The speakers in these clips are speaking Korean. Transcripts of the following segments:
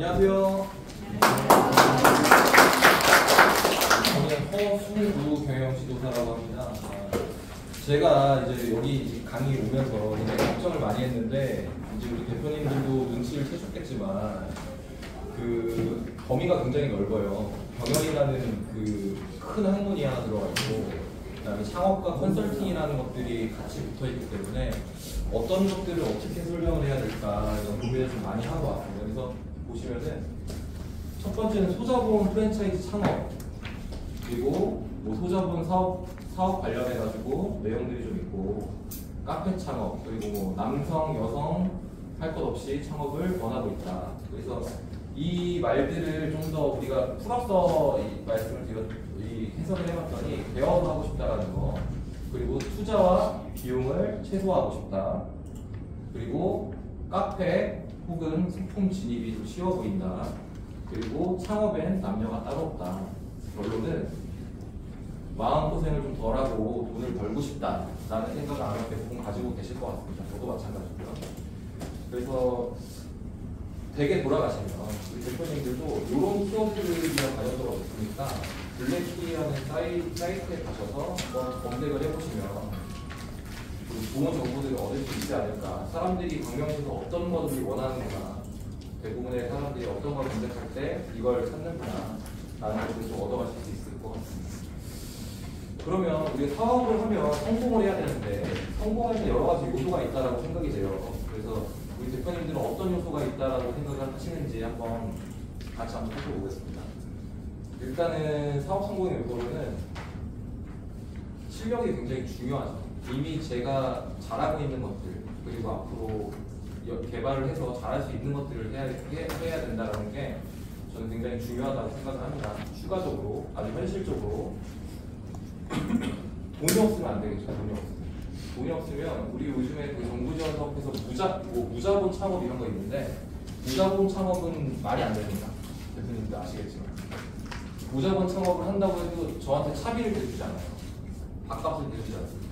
안녕하세요. 저는 허순구 경영지도사라고 합니다. 제가 이제 여기 강의 오면서 굉장히 걱정을 많이 했는데 이제 우리 대표님들도 눈치를 채셨겠지만 그 범위가 굉장히 넓어요. 경영이라는 그 큰 학문이 하나 들어가 있고 그다음에 창업과 컨설팅이라는 것들이 같이 붙어 있기 때문에 어떤 것들을 어떻게 설명을 해야 될까 이런 고민을 좀 많이 하고 왔습니다. 그래서 보시면은 첫 번째는 소자본 프랜차이즈 창업, 그리고 뭐 소자본 사업 관련해 가지고 내용들이 좀 있고, 카페 창업, 그리고 뭐 남성 여성 할 것 없이 창업을 권하고 있다. 그래서 이 말들을 좀 더 우리가 풀어서 말씀을 해석을 해봤더니 대화도 하고 싶다라는 거, 그리고 투자와 비용을 최소화하고 싶다, 그리고 카페 혹은 상품 진입이 좀 쉬워 보인다, 그리고 창업엔 남녀가 따로 없다. 결론은 마음고생을 좀 덜하고 돈을 벌고 싶다라는 생각을 아마 대부분 가지고 계실 것 같습니다. 저도 마찬가지고요. 그래서 되게 돌아가시면 우리 대표님들도 이런 키워드들이랑 관련도가 있으니까 블랙키라는 사이트에 가셔서 한번 검색을 해보시면 좋은 정보들을 얻을 수 있지 않을까. 사람들이 광명시에서 어떤 것들을 원하는구나, 대부분의 사람들이 어떤 걸 검색할 때 이걸 찾는구나 라는 것들을 좀 얻어가실 수 있을 것 같습니다. 그러면 우리가 사업을 하면 성공을 해야 되는데 성공하는 여러 가지 요소가 있다라고 생각이 돼요. 그래서 우리 대표님들은 어떤 요소가 있다라고 생각을 하시는지 한번 같이 한번 살펴보겠습니다. 일단은 사업 성공의 요소로는 실력이 굉장히 중요하죠. 이미 제가 잘하고 있는 것들, 그리고 앞으로 개발을 해서 잘할 수 있는 것들을 해야 된다는 게 저는 굉장히 중요하다고 생각을 합니다. 추가적으로, 아주 현실적으로 돈이 없으면 안 되겠죠. 돈이 없으면 우리 요즘에 그 정부 지원 사업에서 무자본 창업 이런 거 있는데, 무자본 창업은 말이 안 됩니다. 대표님도 아시겠지만 무자본 창업을 한다고 해도 저한테 차비를 대주지 않아요. 밥값을 대주지 않습니다.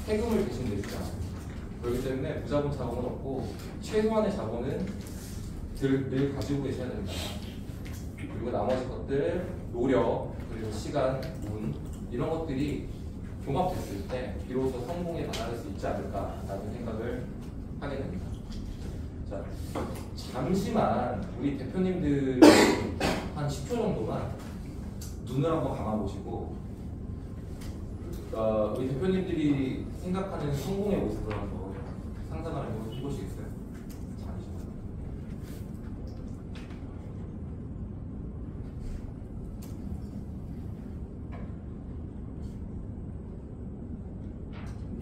세금을 대신 내주지 않아요. 그렇기 때문에 무자본 자본은 없고 최소한의 자본은 늘 가지고 계셔야 된다. 그리고 나머지 것들, 노력, 그리고 시간, 운, 이런 것들이 종합됐을 때 비로소 성공에 달할 수 있지 않을까라는 생각을 하게 됩니다. 자, 잠시만 우리 대표님들 한 10초 정도만 눈을 한번 감아보시고 우리 대표님들이 생각하는 성공의 모습을 한번 상상을 한번 해보시겠어요? 잠시만.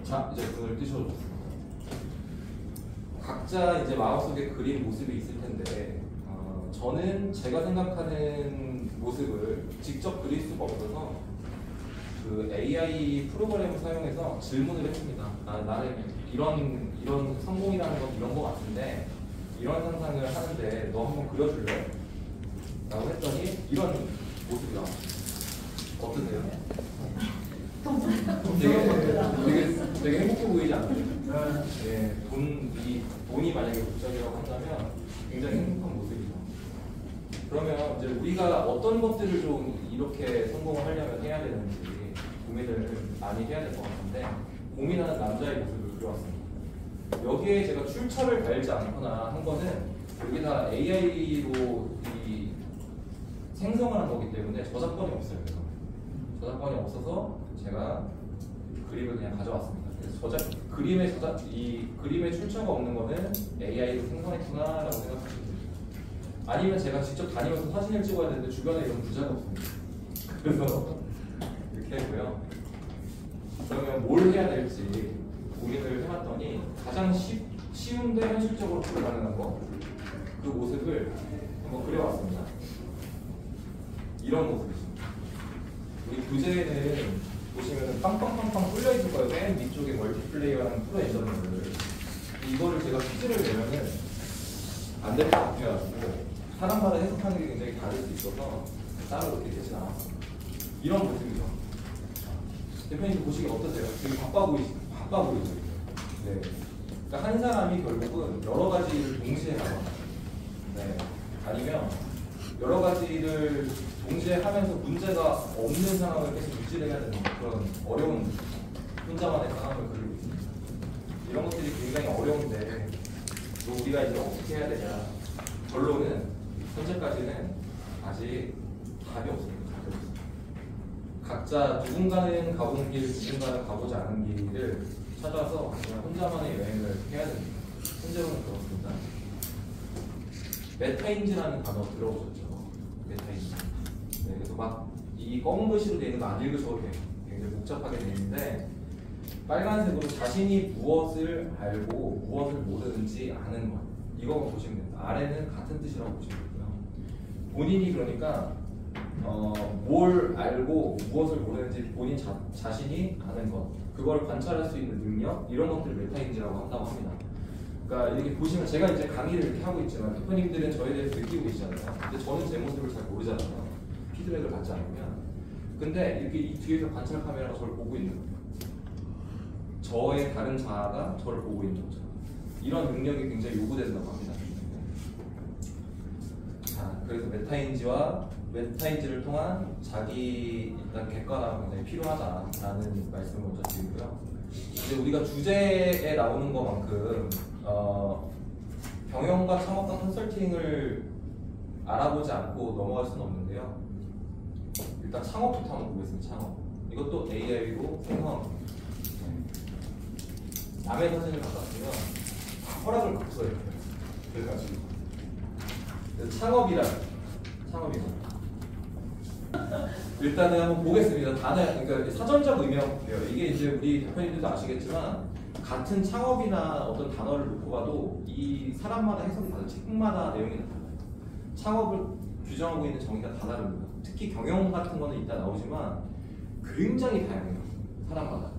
자, 이제 눈을 뜨셔줬습니다. 각자 이제 마음속에 그린 모습이 있을 텐데, 저는 제가 생각하는 모습을 직접 그릴 수가 없어서 그 AI 프로그램을 사용해서 질문을 했습니다. 나는 이런 성공이라는 건 이런 거 같은데 이런 상상을 하는데 너 한번 그려줄래? 라고 했더니 이런 모습이 나왔습니다. 어떠세요? 되게 행복해 보이지 않나요? 네, 돈이 만약에 목적이라고 한다면 굉장히 행복한 모습이죠. 그러면 이제 우리가 어떤 것들을 좀 이렇게 성공을 하려면 해야 되는지 고민을 많이 해야 될 것 같은데, 고민하는 남자의 모습을 그려왔습니다. 여기에 제가 출처를 달지 않거나 한 거는 여기 다 AI로 생성을 한 거기 때문에 저작권이 없어요. 그래서 저작권이 없어서 제가 그림을 그냥 가져왔습니다. 그래서 이 그림의 출처가 없는 거는 AI로 생성했구나라고 생각하시면 됩니다. 아니면 제가 직접 다니면서 사진을 찍어야 되는데 주변에 이런 부자가 없습니다. 그래서 이렇게 했고요. 그러면 뭘 해야 될지 고민을 해봤더니 가장 쉬운데 현실적으로 가능한 거, 그 모습을 한번 그려왔습니다. 이런 모습이십니다. 우리 부제에는 보시면 빵빵빵빵 뚫려 있을 거예요. 맨 위쪽에 멀티플레이어라는 프로 엔저들을. 이거를 제가 퀴즈를 내면은 안 될 것 같아가지고 사람마다 해석하는 게 굉장히 다를 수 있어서 따로 이렇게 되진 않았습니다. 이런 모습이죠. 대표님 보시기 어떠세요? 되게 바빠 보이죠? 네. 그러니까 한 사람이 결국은 여러 가지를 동시에 하거나, 네. 아니면 여러 가지를 동시에 하면서 문제가 없는 상황을 계속 유지를 해야 되는 그런 어려운 혼자만의 상황을 그리고 있습니다. 이런 것들이 굉장히 어려운데 우리가 이제 어떻게 해야 되냐. 결론은 현재까지는 아직 답이 없습니다. 각자 누군가는 가본 길, 누군가는 가보지 않은 길을 찾아서 그냥 혼자만의 여행을 해야 됩니다. 현재로는 그렇습니다. 메타인지라는 단어 들어보셨죠? 메타인지. 네, 그래서 막 이 검은 글씨로 되어 있는 거 안 읽으셔도 돼요. 굉장히 복잡하게 되어 있는데 빨간색으로 자신이 무엇을 알고 무엇을 모르는지 아는 것. 이거만 보시면 됩니다. 아래는 같은 뜻이라고 보시면 되고요. 본인이 그러니까 뭘 알고 무엇을 모르는지 본인 자신이 아는 것, 그걸 관찰할 수 있는 능력, 이런 것들을 메타인지라고 한다고 합니다. 그러니까 이렇게 보시면 제가 이제 강의를 이렇게 하고 있지만 대표님들은 저에 대해서 느끼고 계시잖아요. 근데 저는 제 모습을 잘 모르잖아요. 피드백을 받지 않으면. 근데 이렇게 이 뒤에서 관찰 카메라가 저를 보고 있는 거예요. 저의 다른 자아가 저를 보고 있는 거죠. 이런 능력이 굉장히 요구된다고 합니다. 자, 그래서 메타인지를 통한 자기 일단 객관화가 굉장히 필요하다라는 말씀을 먼저 드리고요. 이제 우리가 주제에 나오는 것만큼 경영과 창업과 컨설팅을 알아보지 않고 넘어갈 수는 없는데요. 일단 창업부터 한번 보겠습니다. 창업. 이것도 AI로 생성한 겁니다. 남의 사진을 갖다 쓰면 허락을 받고 써야 돼요. 그래가지고 창업이란 일단은 한번 보겠습니다. 단어, 그러니까 사전적 의미라고 돼요. 이게 이제 우리 대표님들도 아시겠지만 같은 창업이나 어떤 단어를 놓고 봐도 이 사람마다 해석이 다르고 책마다 내용이 다 달라요. 창업을 규정하고 있는 정의가 다 다릅니다. 특히 경영 같은 거는 이따 나오지만 굉장히 다양해요. 사람마다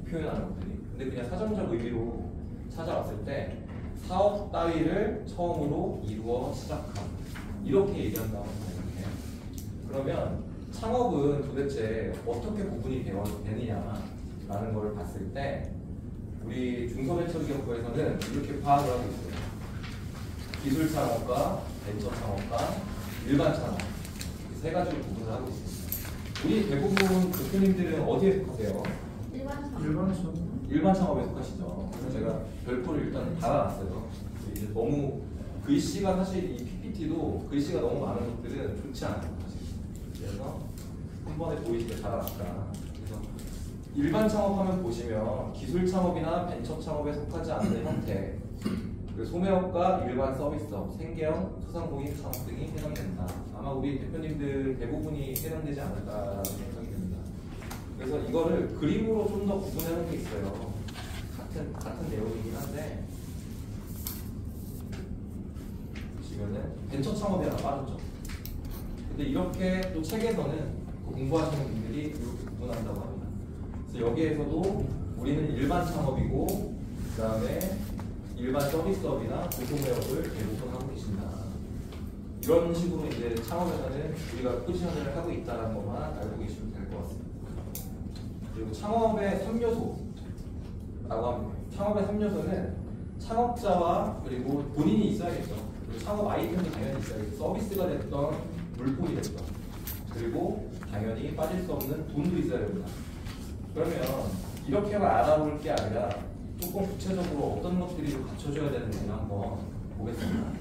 표현하는 것들이. 근데 그냥 사전적 의미로 찾아왔을 때 사업 따위를 처음으로 이루어 시작함, 이렇게 얘기한다고 생각해요. 그러면 창업은 도대체 어떻게 구분이 되느냐라는 걸 봤을 때 우리 중소벤처기업부에서는 이렇게 파악을 하고 있어요. 기술 창업과 벤처 창업과 일반 창업, 세 가지로 구분을 하고 있습니다. 우리 대부분 대표님들은 어디에 속하세요? 일반 창업에 속하시죠. 그래서 제가 별표를 일단 달아놨어요. 이제 너무 글씨가 사실 이 PPT도 글씨가 너무 많은 것들은 좋지 않아요. 사실. 그래서 한 번에 보이시게 달아놨다. 그래서 일반 창업하면 보시면 기술 창업이나 벤처 창업에 속하지 않는 형태, 소매업과 일반 서비스업, 생계형, 소상공인 창업 등이 해당된다. 아마 우리 대표님들 대부분이 해당되지 않을까라는 생각이 듭니다. 그래서 이거를 그림으로 좀 더 구분하는 게 있어요. 같은 내용이긴 한데 보시면은 벤처 창업이 하나 빠졌죠. 근데 이렇게 또 책에서는 공부하시는 분들이 이렇게 구분한다고 합니다. 그래서 여기에서도 우리는 일반 창업이고 그 다음에 일반 서비스업이나 고소매업을 대부분 하고 계신다. 이런 식으로 이제 창업에서는 우리가 포지션을 하고 있다는 것만 알고 계시면 될 것 같습니다. 그리고 창업의 3요소라고 합니다. 창업의 3요소는 창업자와 그리고 본인이 있어야겠죠. 그리고 창업 아이템도 당연히 있어야겠죠. 서비스가 됐던 물품이 됐던, 그리고 당연히 빠질 수 없는 돈도 있어야 됩니다. 그러면 이렇게만 알아볼 게 아니라 조금 구체적으로 어떤 것들이 좀 갖춰져야 되는지 한번 보겠습니다.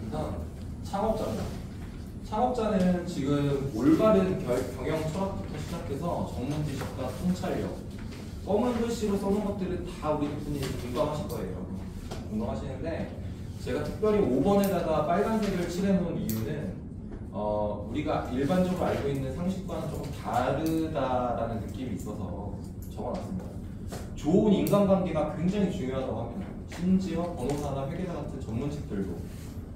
일단 창업자입니다. 창업자는 지금 올바른 경영 철학부터 시작해서 전문 지식과 통찰력, 검은 글씨로 써놓은 것들은 다 우리 대표님 공감하실 거예요. 공감하시는데 제가 특별히 5번에다가 빨간색을 칠해놓은 이유는 우리가 일반적으로 알고 있는 상식과는 조금 다르다라는 느낌이 있어서 적어놨습니다. 좋은 인간관계가 굉장히 중요하다고 합니다. 심지어 변호사나 회계사 같은 전문직들도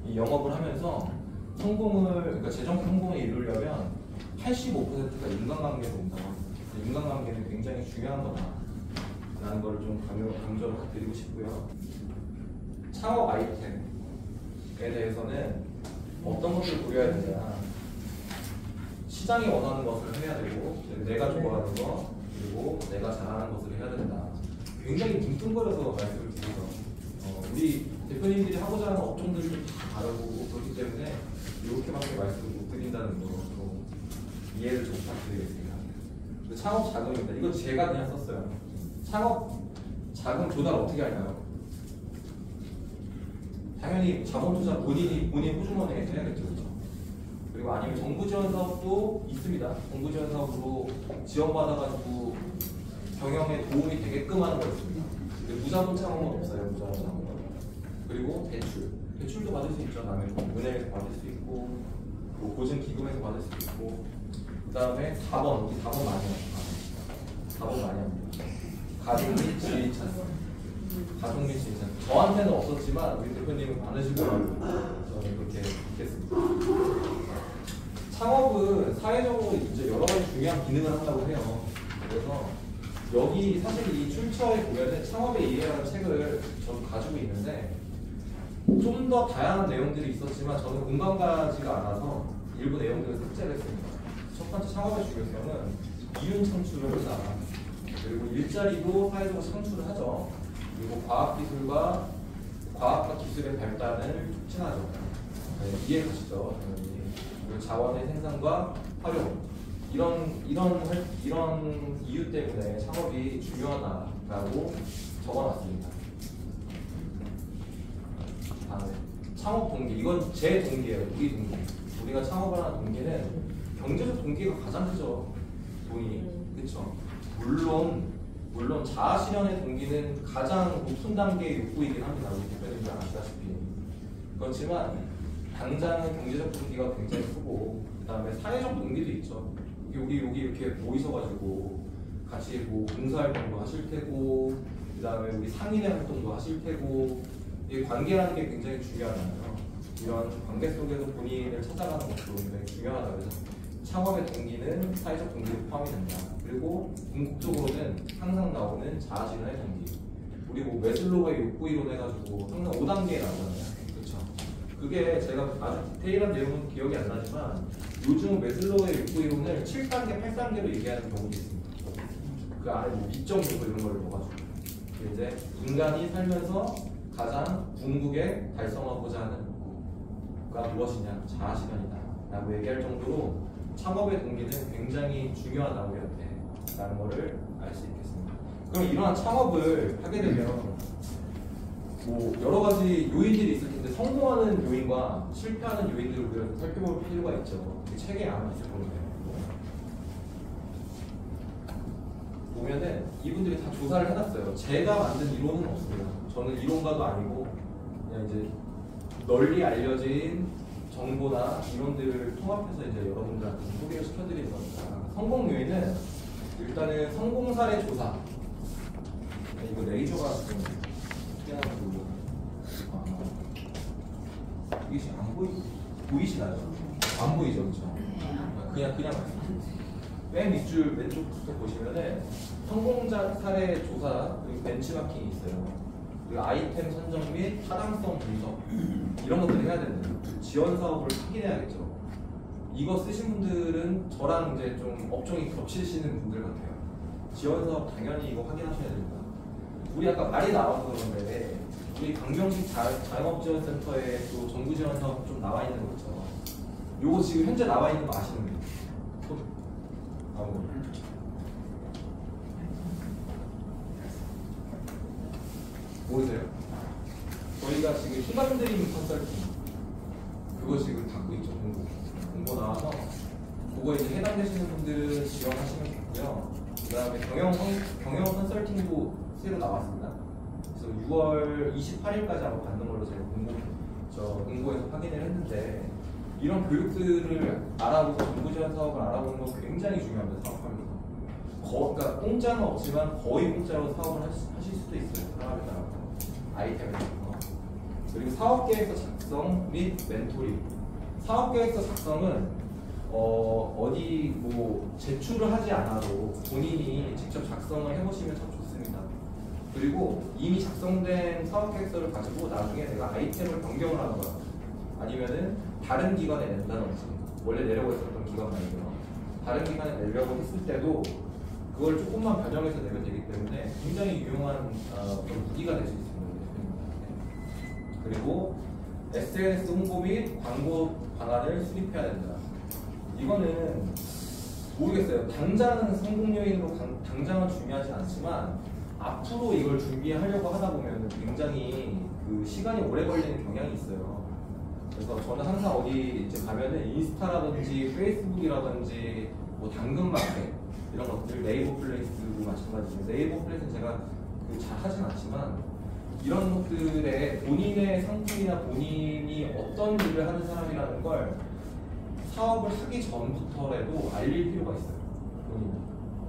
이 영업을 하면서 그러니까 재정 성공을 이루려면 85%가 인간관계에서 온다고 합니다. 인간관계는 굉장히 중요한 거다라는 걸 좀 강조를 드리고 싶고요. 창업 아이템에 대해서는 어떤 것을 고려해야 되냐. 시장이 원하는 것을 해야 되고, 내가 좋아하는 것, 그리고 내가 잘하는 것을 해야 된다. 굉장히 뭉뚱그려서 말씀을 드리죠. 우리 대표님들이 하고자 하는 업종들도 다 다르고 그렇기 때문에 이렇게밖에 말씀을 못 드린다는 거 이해를 좀 부탁드리겠습니다. 창업 자금입니다. 이거 제가 그냥 썼어요. 창업 자금 조달 어떻게 할까요? 당연히 자본투자 본인 호주머니에서 해야겠죠. 그렇죠? 그리고 아니면 정부 지원 사업도 있습니다. 정부 지원 사업으로 지원받아가지고 경영에 도움이 되게끔 하는 거 있습니다. 근데 무자본 창업은 없어요. 무자본 창업은. 그리고 대출도 받을 수 있죠. 남의 은행에서 받을 수 있고, 뭐 보증기금에서 받을 수 있고, 그 다음에 4번, 여기 4번 많이 합니다. 4번 많이 합니다. 가족 및 지인 찬스. 가족 및 지인 찬스. 저한테는 없었지만 우리 대표님은 많으시고 저는 그렇게 했습니다. 창업은 사회적으로 이제 여러 가지 중요한 기능을 한다고 해요. 그래서 여기 사실 이 출처에 보면은 창업의 이해라는 책을 저도 가지고 있는데 좀 더 다양한 내용들이 있었지만 저는 공감 가지가 않아서 일부 내용들을 삭제를 했습니다. 첫 번째 창업의 중요성은 이윤 창출을 한다. 그리고 일자리도 사회적으로 창출을 하죠. 그리고 과학과 기술의 발달을 촉진하죠. 네, 이해가시죠? 그리고 자원의 생산과 활용 이런 이유 때문에 창업이 중요하다라고 적어놨습니다. 창업 동기 이건 제 동기예요. 우리 동기. 우리가 창업을 하는 동기는 경제적 동기가 가장 크죠. 돈이 그렇죠. 물론 자아 실현의 동기는 가장 높은 단계의 욕구이긴 합니다. 우리 대표님들 아시다시피. 그렇지만 당장은 경제적 동기가 굉장히 크고 그 다음에 사회적 동기도 있죠. 여기 이렇게 모이셔가지고 같이 뭐 봉사활동도 하실 테고 그 다음에 우리 상인의 활동도 하실 테고 이 관계라는 게 굉장히 중요하잖아요. 이런 관계 속에서 본인을 찾아가는 것도 굉장히 중요하다. 그래서 창업의 동기는 사회적 동기로 포함이 된다. 그리고 궁극적으로는 항상 나오는 자아실현의 동기. 우리 뭐 메슬로우의 욕구 이론 해가지고 항상 5단계 나오잖아요. 그렇죠? 그게 제가 아주 디테일한 내용은 기억이 안 나지만 요즘 메슬로우의 욕구 이론을 7단계, 8단계로 얘기하는 경우도 있습니다. 그 안에 뭐 미적 요소 이런 걸 넣어가지고 이제 인간이 살면서 가장 궁극에 달성하고자 하는 욕구가 무엇이냐? 자아실현이다 라고 얘기할 정도로 창업의 동기는 굉장히 중요하다고 해야 돼 라는 거를 알 수 있겠습니다. 그럼 이러한 창업을 하게 되면 뭐 여러 가지 요인들이 있을 텐데 성공하는 요인과 실패하는 요인들을 우리가 살펴볼 필요가 있죠. 책에 아마 있을 겁니다. 보면은 이분들이 다 조사를 해놨어요. 제가 만든 이론은 없습니다. 저는 이론가도 아니고 그냥 이제 널리 알려진 정보나 이론들을 통합해서 이제 여러분들한테 소개를 시켜드리는 겁니다. 성공 요인은 일단은 성공 사례 조사. 이거 레이저가 좀 특이하고 이게 안 보이시나요? 안 보이죠, 그렇죠? 그냥 말씀드릴게요. 맨 밑줄 왼쪽부터 보시면은 성공자 사례 조사 그리고 벤치마킹이 있어요. 그리고 아이템 선정 및 타당성 분석 이런 것들을 해야 됩니다. 지원 사업을 확인해야겠죠. 이거 쓰신 분들은 저랑 이제 좀 업종이 겹치시는 분들 같아요. 지원 사업 당연히 이거 확인하셔야 됩니다. 우리 아까 말이 나와서 그런데 우리 강병식 자영업지원센터에 또 정부 지원 사업 좀 나와 있는 거 있죠. 요거 지금 현재 나와 있는 거 아시는 분들? 모르세요? 저희가 지금 희망드림 컨설팅 그거 지금 갖고 있죠. 공고 나와서 그거 이제 해당되시는 분들은 지원하시면 좋고요. 그 다음에 경영 컨설팅도 새로 나왔습니다. 그래서 6월 28일까지 아마 받는 걸로 제가 공고에서 확인을 했는데 이런 교육들을 알아보고 정부 지원 사업을 알아보는 거 굉장히 중요합니다. 사업하면서. 그러니까 공짜는 없지만 거의 공짜로 사업을 하실 수도 있어요. 사람에 따라서. 아이템에 따라서. 그리고 사업계획서 작성 및 멘토링. 사업계획서 작성은 어디 뭐 제출을 하지 않아도 본인이 직접 작성을 해보시면 참 좋습니다. 그리고 이미 작성된 사업계획서를 가지고 나중에 내가 아이템을 변경을 하는 거야. 아니면은 다른 기관에 낸다든지 원래 내려고 했었던 기관 말고요. 다른 기관에 내려고 했을 때도 그걸 조금만 변형해서 내면 되기 때문에 굉장히 유용한 무기가 될 수 있습니다. 그리고 SNS 홍보 및 광고 방안을 수립해야 된다. 이거는 모르겠어요. 당장은 성공 요인으로 당장은 중요하지 않지만 앞으로 이걸 준비하려고 하다 보면 굉장히 그 시간이 오래 걸리는 경향이 있어요. 그래서 저는 항상 어디 이제 가면은 인스타라든지 페이스북이라든지 뭐 당근마켓 이런 것들, 네이버 플레이스도 마찬가지고, 네이버 플레이스는 제가 잘 하진 않지만 이런 것들에 본인의 상품이나 본인이 어떤 일을 하는 사람이라는 걸 사업을 하기 전부터라도 알릴 필요가 있어요. 본인이.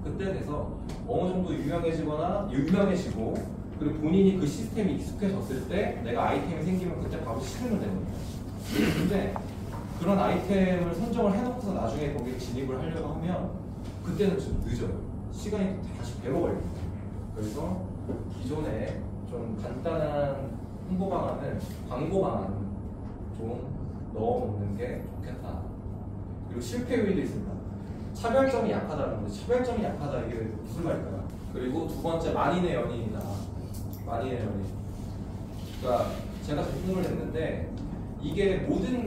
그때 돼서 어느 정도 유명해지고 그리고 본인이 그 시스템이 익숙해졌을 때 내가 아이템이 생기면 그때 바로 실으면 되는 거예요. 근데 그런 아이템을 선정을 해놓고서 나중에 거기에 진입을 하려고 하면 그때는 좀 늦어요. 시간이 다시 배로 걸립니다. 그래서 기존에 좀 간단한 홍보 방안을 광고 방안 좀 넣어놓는 게 좋겠다. 그리고 실패 요인도 있습니다. 차별점이 약하다는 건데, 차별점이 약하다 이게 무슨 말일까요? 그리고 두 번째, 만인의 연인이다. 만인의 연인. 그러니까 제가 제품을 냈는데 이게 모든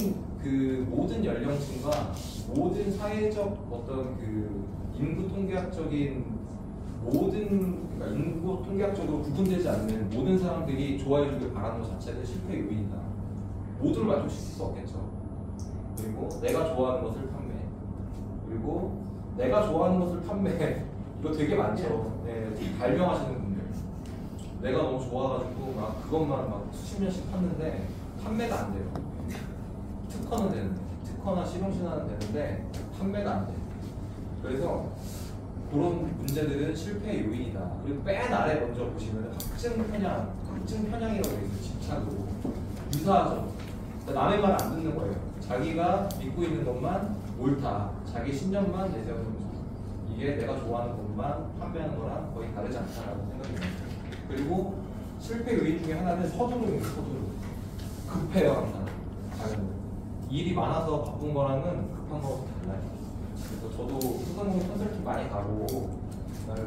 연령층과 모든 사회적 어떤 그 인구 통계학적인 그러니까 인구 통계학적으로 구분되지 않는 모든 사람들이 좋아해주길 바라는 것 자체는 실패 요인이다. 모두를 만족시킬 수 없겠죠. 그리고 내가 좋아하는 것을 판매. 그리고 내가 좋아하는 것을 판매. 이거 되게 많죠. 네, 발명하시는 분들. 내가 너무 좋아가지고 막 그것만 막 수십 년씩 팠는데 판매가 안 돼요. 특허는 되는데, 특허나 실용신화는 되는데 판매가 안 돼요. 그래서 그런 문제들은 실패의 요인이다. 그리고 맨 아래 먼저 보시면 확증 편향이라고 되어 있어요. 집착으로. 유사하죠. 그러니까 남의 말 안 듣는 거예요. 자기가 믿고 있는 것만 옳다. 자기 신념만 내세우는 거죠. 이게 내가 좋아하는 것만 판매하는 거랑 거의 다르지 않다라고 생각해요. 그리고 실패 요인 중에 하나는 서두르는 서두르. 급해요 항상. 당연히. 일이 많아서 바쁜 거랑은 급한 거랑 달라요. 그래서 저도 소상공인 컨설팅 많이 가고,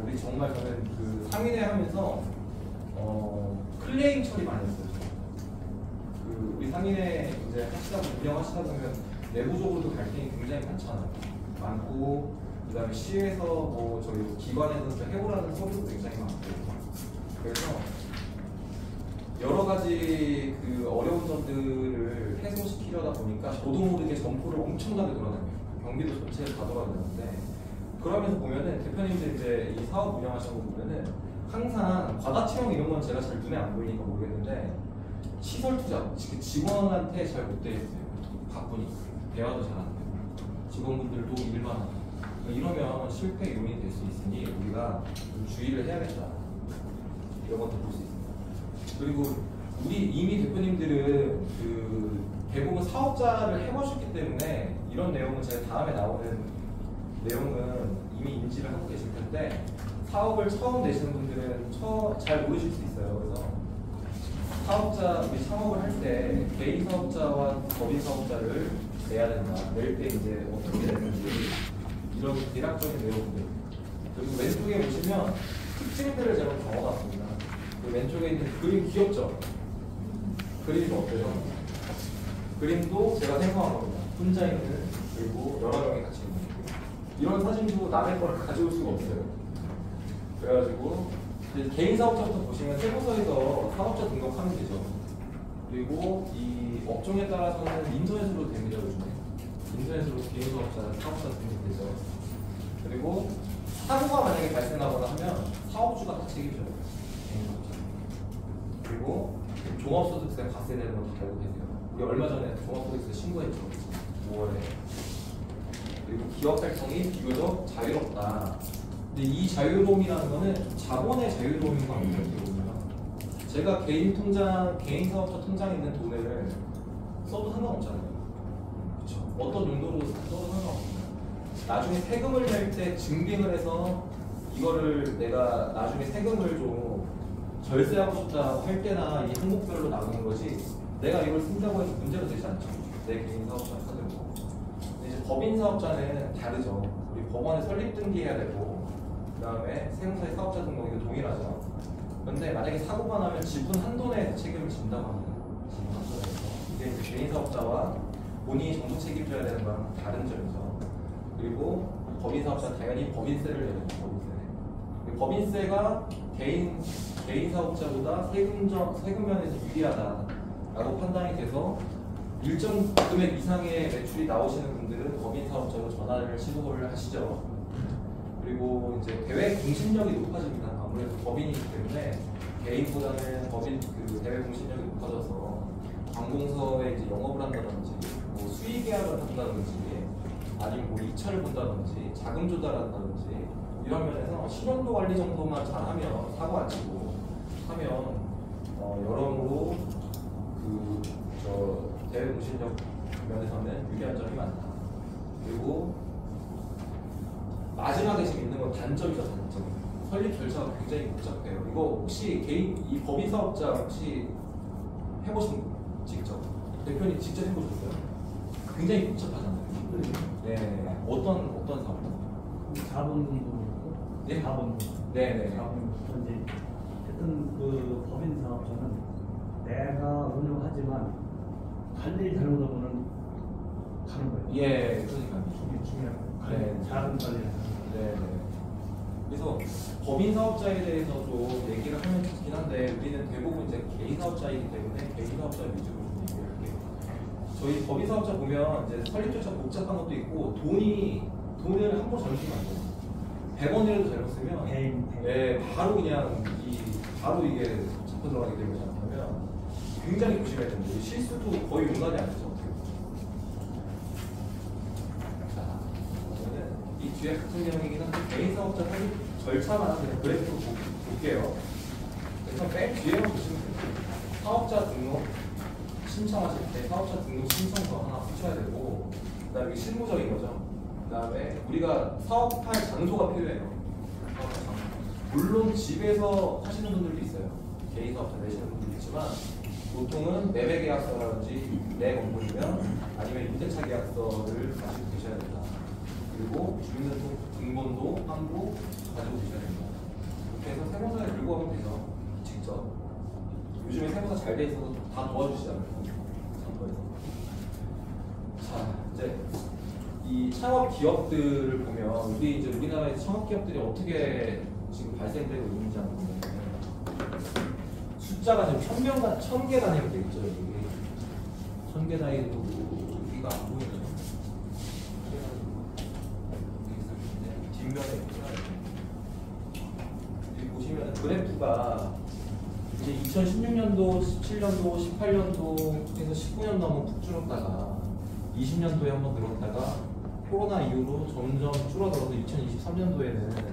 우리 정말 저는 그 상인회 하면서 클레임 처리 많이 했어요. 그 우리 상인회 이제 운영하시다 보면 내부적으로도 갈등이 굉장히 많고, 그다음에 시에서 뭐 저희 기관에서 해오라는 서류도 굉장히 많고, 그래서 여러 가지 그 어려운 점들을 해소시키려다 보니까 저도 모르게 점포를 엄청나게 돌아다녀요. 경기도 전체를 다 돌아다녔는데, 그러면서 보면은 대표님들 이제 이 사업 운영하시는 거 보면은 항상 과다채용 이런 건 제가 잘 눈에 안 보이니까 모르겠는데 시설 투자, 직원한테 잘 못 돼 있어요. 바쁘니까 대화도 잘 안 되고 직원분들도 일만 하고 이러면 실패 요인이 될 수 있으니 우리가 좀 주의를 해야겠다. 이런 것도 볼 수 있습니다. 그리고 이미 대표님들은 그 대부분 사업자를 해보셨기 때문에 이런 내용은 제가 다음에 나오는 내용은 이미 인지를 하고 계실 텐데, 사업을 처음 내시는 분들은 잘 모르실 수 있어요. 그래서 우리 창업을 할 때 개인 사업자와 법인 사업자를 내야 된다. 낼 때 이제 어떻게 되는지 이런 대략적인 내용들. 그리고 왼쪽에 보시면 특징들을 제가 적어놨습니다. 그 왼쪽에 있는 그림 귀엽죠? 그림이 어때요? 그림도 제가 생성한 겁니다. 혼자 있는, 그리고 여러 명이 같이 있는. 이런 사진도 남의 거를 가져올 수가 없어요. 그래가지고 개인 사업자부터 보시면 세무서에서 사업자 등록하면 되죠. 그리고 이 업종에 따라서는 인터넷으로 됩니다. 요즘에 인터넷으로 개인 사업자 등록되죠. 그리고 사고가 만약에 발생하거나 하면 사업주가 다 책임져요. 개인 사업자. 그리고 종합소득세 과세 내는 거 다 알고 계세요. 우리 얼마 전에 종합소득세 신고했죠. 5월에. 그리고 기업 활동이 비교적 자유롭다. 근데 이 자유로움이라는 거는 자본의 자유로움인 거 아니에요? 제가 개인 사업자 통장에 있는 돈을 써도 상관없잖아요. 그렇죠? 어떤 용도로 써도 상관없어요. 나중에 세금을 낼 때 증빙을 해서 이거를 내가 나중에 세금을 좀 절세하고 싶다 할 때나 이 항목별로 나오는 거지, 내가 이걸 쓴다고 해서 문제가 되지 않죠. 내 개인 사업자 카드로. 근데 이제 법인 사업자는 다르죠. 우리 법원에 설립 등기해야 되고, 그 다음에 세무사의 사업자 등록이 동일하죠. 근데 만약에 사고가 나면 지분 한도내에서 책임을 진다고 합니다. 이게 이제 개인 사업자와 본인이 정부 책임져야 되는 거랑 다른 점이죠. 그리고 법인 사업자는 당연히 법인세를 내야 됩니다. 법인세. 법인세가 개인 사업자보다 세금 면에서 유리하다라고 판단이 돼서 일정 금액 이상의 매출이 나오시는 분들은 법인 사업자로 전환을 시도를 하시죠. 그리고 이제 대외 공신력이 높아집니다. 아무래도 법인이기 때문에 개인보다는 법인 대외 공신력이 높아져서 관공서에 이제 영업을 한다든지 뭐 수의 계약을 한다든지 아니면 뭐 입찰을 본다든지 자금 조달한다든지 이런 면에서 신용도 관리 정도만 잘하면 사고 안 치고 하면 여러모로 대외 공신력 면에서는 유리한 점이 많다. 그리고 마지막에 지금 있는 건 단점이죠. 단점. 설립 절차가 굉장히 복잡해요. 이거 혹시 이 법인 사업자 혹시 해보신 분? 직접? 대표님 직접 해보셨어요? 굉장히 복잡하잖아요. 네. 어떤 사업자? 자본금도 있고, 네? 자본금. 네네. 자본금. 이제 하여튼 그 법인 사업자는 내가 운영하지만 관리 잘못하면은 가는 거예요. 예, 그러니까요. 이게 중요한 거예요. 네. 자금 관리를. 네. 그래서 법인 사업자에 대해서 좀 얘기를 하면 좋긴 한데 우리는 대부분 이제 개인 사업자이기 때문에 개인 사업자 위주로 좀 얘기를 할게요. 저희 법인 사업자 보면 이제 설립 절차 복잡한 것도 있고 돈을 한 번 잘못쓰면 안 돼요. 100원이라도 잘못 쓰면 네, 바로 그냥 바로 이게 잡혀 들어가게 되고 잘못하면 굉장히 조심해야 됩니다. 실수도 거의 용납이 안 되죠. 이 뒤에 같은 내용이긴 한데 개인 사업자 설립 절차만 그냥 그래프로 볼게요. 그래서 맨 뒤에 보시면 돼요. 사업자 등록 신청하실 때 사업자 등록 신청서 하나 붙여야 되고 그다음에 이게 실무적인 거죠. 그다음에 우리가 사업할 장소가 필요해요. 물론 집에서 하시는 분들도 있어요. 개인 사업자 내시는 분들도 있지만 보통은 매매 계약서라든지 내 건물이면 아니면 임대차 계약서를 가지고 계셔야 된다. 그리고 주민등록번도 한부 가지고 계셔야 됩니다. 이렇게 해서 세무사에 들고 가면 돼요. 직접. 요즘에 세무사 잘 돼 있어서 다 도와주시잖아요. 선거에서. 자, 이제 이 창업 기업들을 보면 우리나라에서 창업 기업들이 어떻게 지금 발생되고 있는지 한번 보면 숫자가 지금 1000개 단위로 되어 있죠. 여기 1000개 단위로 여기가 안 보이네요. 뒷면에 여기 보시면 그래프가 이제 2016년도, 17년도, 18년도 해서 19년도 한번 푹 줄었다가 20년도에 한번 늘었다가 코로나 이후로 점점 줄어들어서 2023년도에는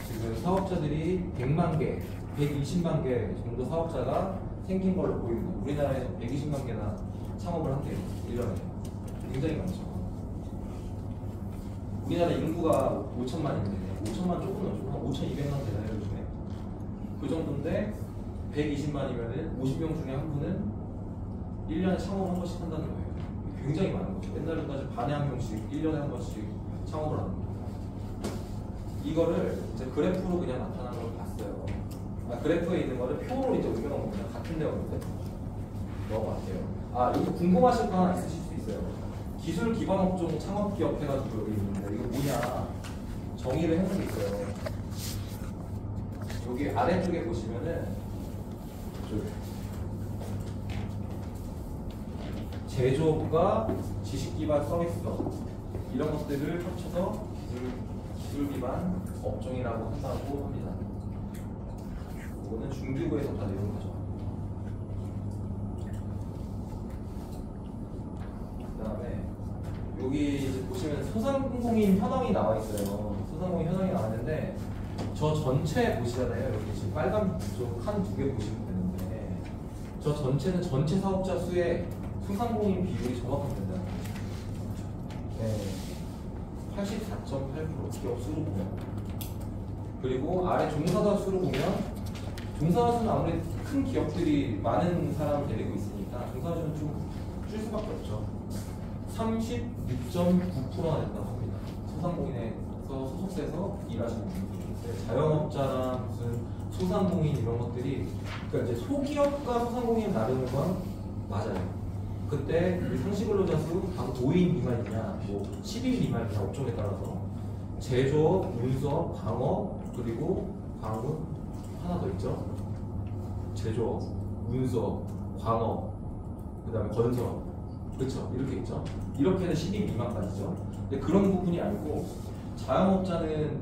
지금 사업자들이 100만 개, 120만 개 정도 사업자가 생긴 걸로 보입니다. 우리나라에서 120만 개나 창업을 한대요. 1년에. 굉장히 많죠. 우리나라 인구가 5천만인데 5천만 조금 넘죠. 한 5,200만 되나요 요즘에? 그 정도인데 120만이면은 50명 중에 한 분은 1년에 창업을 한 번씩 한다는 거예요. 굉장히 많은 거죠. 옛날에까지 반에 한 명씩 1년에 한 번씩 창업을 하는 거예요. 이거를 이제 그래프로 그냥 나타나는 걸 봤어요. 그래프에 있는 거를 표로 이제 옮겨놓은 겁니다. 같은 내용인데 넘어갈게요. 여기 궁금하실 거 하나 있으실 수 있어요. 기술 기반 업종 창업 기업 해가지고 여기 있는데 이거 뭐냐 정의를 해놓은 게 있어요. 여기 아래쪽에 보시면은 제조업과 지식 기반 서비스업 이런 것들을 합쳐서 기술 기반 업종이라고 한다고 합니다. 이거는 중기부에서 다 내는 거죠. 그다음에 여기 이제 보시면 소상공인 현황이 나와 있어요. 소상공인 현황이 나왔는데 저 전체 보시잖아요. 여기 지금 빨간 칸 두 개 보시면 되는데 저 전체는 전체 사업자 수의 소상공인 비율이 정확하게 된다는 거죠. 네, 84.8% 기업 수로 보면 그리고 아래 종사자 수로 보면 종사자 수는 아무래도 큰 기업들이 많은 사람을 데리고 있으니까 종사자 수는 좀 줄 수밖에 없죠. 36.9%나 된다고 합니다. 소상공인에서 소속돼서 일하시는 분들이 자영업자나 무슨 소상공인 이런 것들이 그러니까 이제 소기업과 소상공인 나누는 건 맞아요. 그때 우리 상시 근로자 수 단 5인 미만이냐, 뭐 10인 미만이냐 업종에 따라서 제조업, 운수업, 광업, 그리고 광운 하나 더 있죠. 제조업, 운수업, 광업, 그다음에 건설업, 그렇죠? 이렇게 있죠. 이렇게는 10인 미만까지죠. 근데 그런 부분이 아니고 자영업자는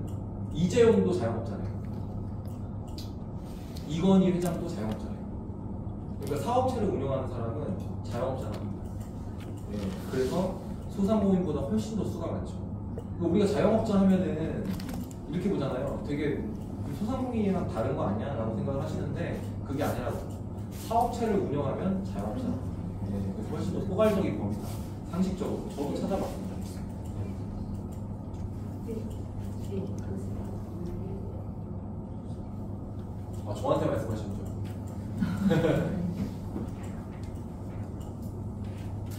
이재용도 자영업자네요. 이건희 회장도 자영업자예요. 그러니까 사업체를 운영하는 사람은 자영업자랍니다. 네, 그래서 소상공인보다 훨씬 더 수가 많죠. 그러니까 우리가 자영업자 하면은 이렇게 보잖아요. 되게 소상공인이랑 다른 거 아니야? 라고 생각을 하시는데 그게 아니라고. 사업체를 운영하면 자영업자. 네, 그래서 훨씬 더 포괄적인 겁니다. 상식적으로. 저도 찾아봤습니다. 아, 저한테 말씀하시는 거죠?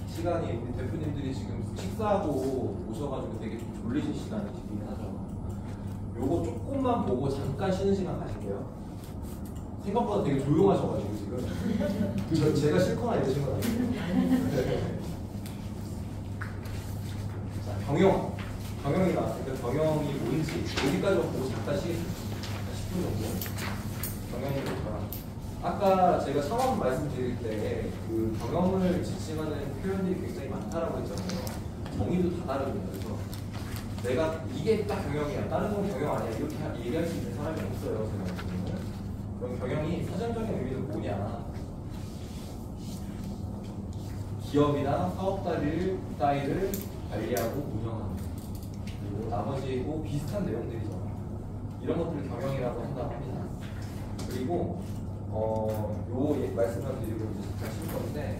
시간이 우리 대표님들이 지금 식사하고 오셔가지고 되게 좀 졸리신 시간이긴 하죠. 요거 조금만 보고 잠깐 쉬는 시간 가실게요. 생각보다 되게 조용하셔가지고 지금 제가 싫거나 이러신 건 아니에요. 자, 경영이 나왔으니까 경영이 뭔지 여기까지만 보고 잠깐 쉬겠습니다. 10분 정도. 경영이 뭘까? 아까 제가 처음 말씀드릴 때 그 경영을 지칭하는 표현들이 굉장히 많다라고 했잖아요. 정의도 다 다릅니다. 그래서 내가 이게 딱 경영이야, 다른 건 경영 아니야 이렇게 얘기할 수 있는 사람이 없어요. 제가 보기에는. 그럼 경영이 사전적인 의미는 뭐냐? 기업이나 사업 따위를 관리하고 운영하는, 그리고 나머지 뭐 비슷한 내용들이죠. 이런 것들을 경영이라고 한다고 합니다. 그리고 요 말씀을 드리고 이제 잠깐 쉴 건데,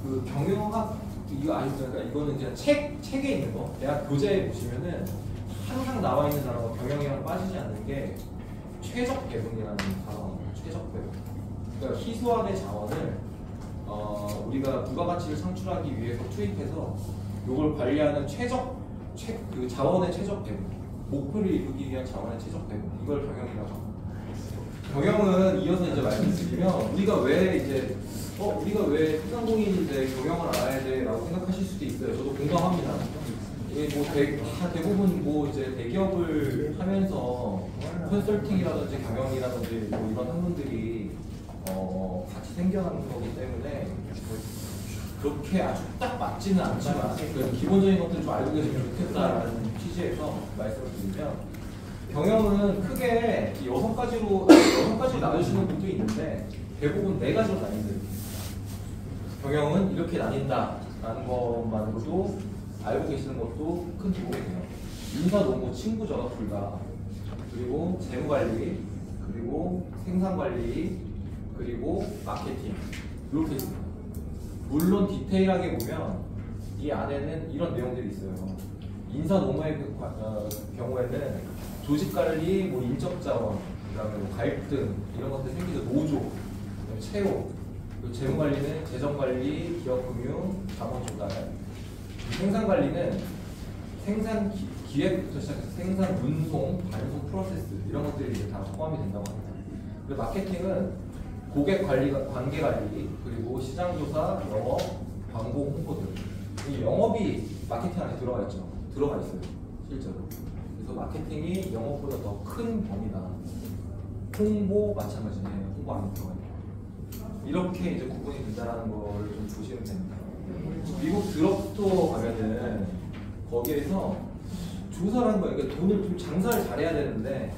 그 경영학 이거 아니죠? 그러니까 이거는 그냥 책에 있는 거. 대학 교재에 보시면은 항상 나와 있는 단어가 경영이랑 빠지지 않는 게 최적 배분이라는 단어입니다. 최적 배분. 그러니까 희소한의 자원을 우리가 부가가치를 창출하기 위해서 투입해서 이걸 관리하는 그 자원의 최적 배분, 목표를 이루기 위한 자원의 최적 배분, 이걸 경영이라고 합니다. 경영은 이어서 이제 말씀드리면 우리가 왜 소상공인인데 경영을 알아야 돼라고 생각하실 수도 있어요. 저도 공감합니다. 이게 뭐 대부분 뭐 이제 대기업을 하면서 컨설팅이라든지 경영이라든지 뭐 이런 학문들이 같이 생겨난 거기 때문에 그렇게 아주 딱 맞지는 않지만 기본적인 것들을 좀 알고 계시면 좋겠다라는 취지에서 말씀을 드리면, 경영은 크게 6가지로 나누시는 분도 있는데 대부분 4가지로 나뉜대요. 경영은 이렇게 나뉜다라는 것만으로도 알고 계시는 것도 큰 도움이 돼요. 인사, 노무, 친구죠, 둘 다. 그리고 재무관리, 그리고 생산관리, 그리고 마케팅, 이렇게 있습니다. 물론 디테일하게 보면 이 안에는 이런 내용들이 있어요. 인사, 노무의 경우에는 조직관리, 뭐 인적자원, 그다음에 뭐 갈등 이런 것들 생기죠. 노조, 채용, 재무관리는 재정관리, 기업금융, 자본조달, 생산관리는 생산 기획부터 시작해서 생산, 운송, 반송 프로세스 이런 것들이 이제 다 포함이 된다고 합니다. 그리고 마케팅은 고객 관리, 관계 관리, 그리고 시장 조사, 영업, 광고, 홍보 등. 이 영업이 마케팅 안에 들어가 있죠. 들어가 있어요, 실제로. 그래서 마케팅이 영업보다 더 큰 범위다. 홍보 마찬가지네요. 홍보 안에 들어가 있고. 이렇게 이제 구분이 된다는 걸 좀 보시면 됩니다. 미국 드럭스토어 가면은 거기에서 조사를 한 거예요. 그러니까 돈을 좀 장사를 잘해야 되는데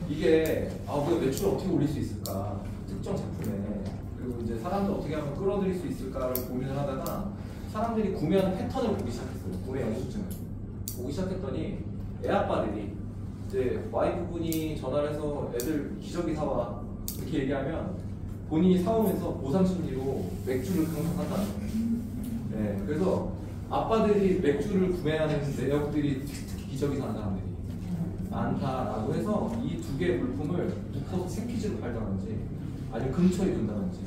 이게 우리가 매출을 어떻게 올릴 수 있을까? 특정 제품에. 그리고 이제 사람들 어떻게 하면 끌어들일 수 있을까를 고민을 하다가 사람들이 구매하는 패턴을 보기 시작했어요. 구매 영수증을 보기 시작했더니 애아빠들이 이제 와이프분이 전화를 해서 애들 기저귀 사와 이렇게 얘기하면 본인이 사오면서 보상 심리로 맥주를 강탈한다는 거예요. 네, 그래서 아빠들이 맥주를 구매하는 내역들이 특히 기저귀 사는 사람들이 많다라고 해서 이 2개의 물품을 묶어서 패키지로 팔다든지 아니면 근처에 둔다든지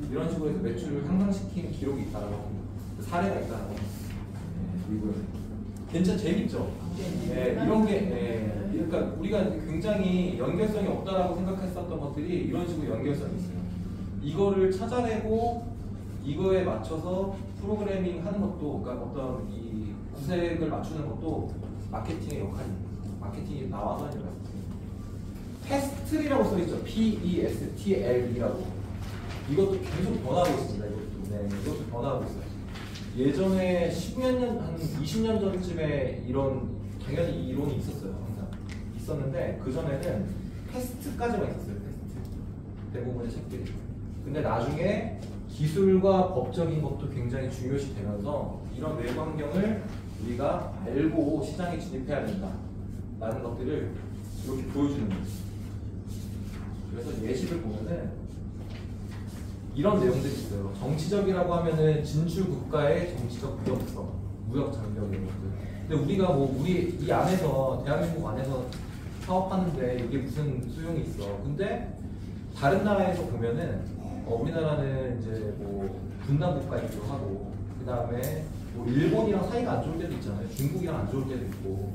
이런 식으로 해서 매출을 향상시킨 기록이 있다고 합니다. 사례가 있다고 합니다. 네, 미국에 괜찮 재밌죠. 예, 이런 게 그러니까 우리가 굉장히 연결성이 없다라고 생각했었던 것들이 이런 식으로 연결성이 있어요. 이거를 찾아내고 이거에 맞춰서 프로그래밍 하는 것도, 그러니까 어떤 이 구색을 맞추는 것도 마케팅의 역할입니다. 마케팅이 나와서 하는 거예요. 패스트리라고 써있죠. PESTL이라고. 이것도 계속 변하고 있습니다. 이것도 변하고 있어요. 예전에 10몇 년, 한 20년 전쯤에 이런 당연히 이론이 있었어요. 항상 있었는데 그 전에는 패스트까지만 있었어요. 패스트 대부분의 책들이. 근데 나중에 기술과 법적인 것도 굉장히 중요시 되면서 이런 외부 환경을 우리가 알고 시장에 진입해야 된다라는 것들을 이렇게 보여주는 거예요. 그래서 예시를 보면은 이런 내용들이 있어요. 정치적이라고 하면은 진출 국가의 정치적 위협성, 무역 장벽 이런 것들. 근데 우리가 뭐 우리 이 안에서 대한민국 안에서 사업하는데 이게 무슨 소용이 있어? 근데 다른 나라에서 보면은 우리나라는 이제 뭐 분단 국가이기도 하고 그 다음에 뭐 일본이랑 사이가 안 좋을 때도 있잖아요. 중국이랑 안 좋을 때도 있고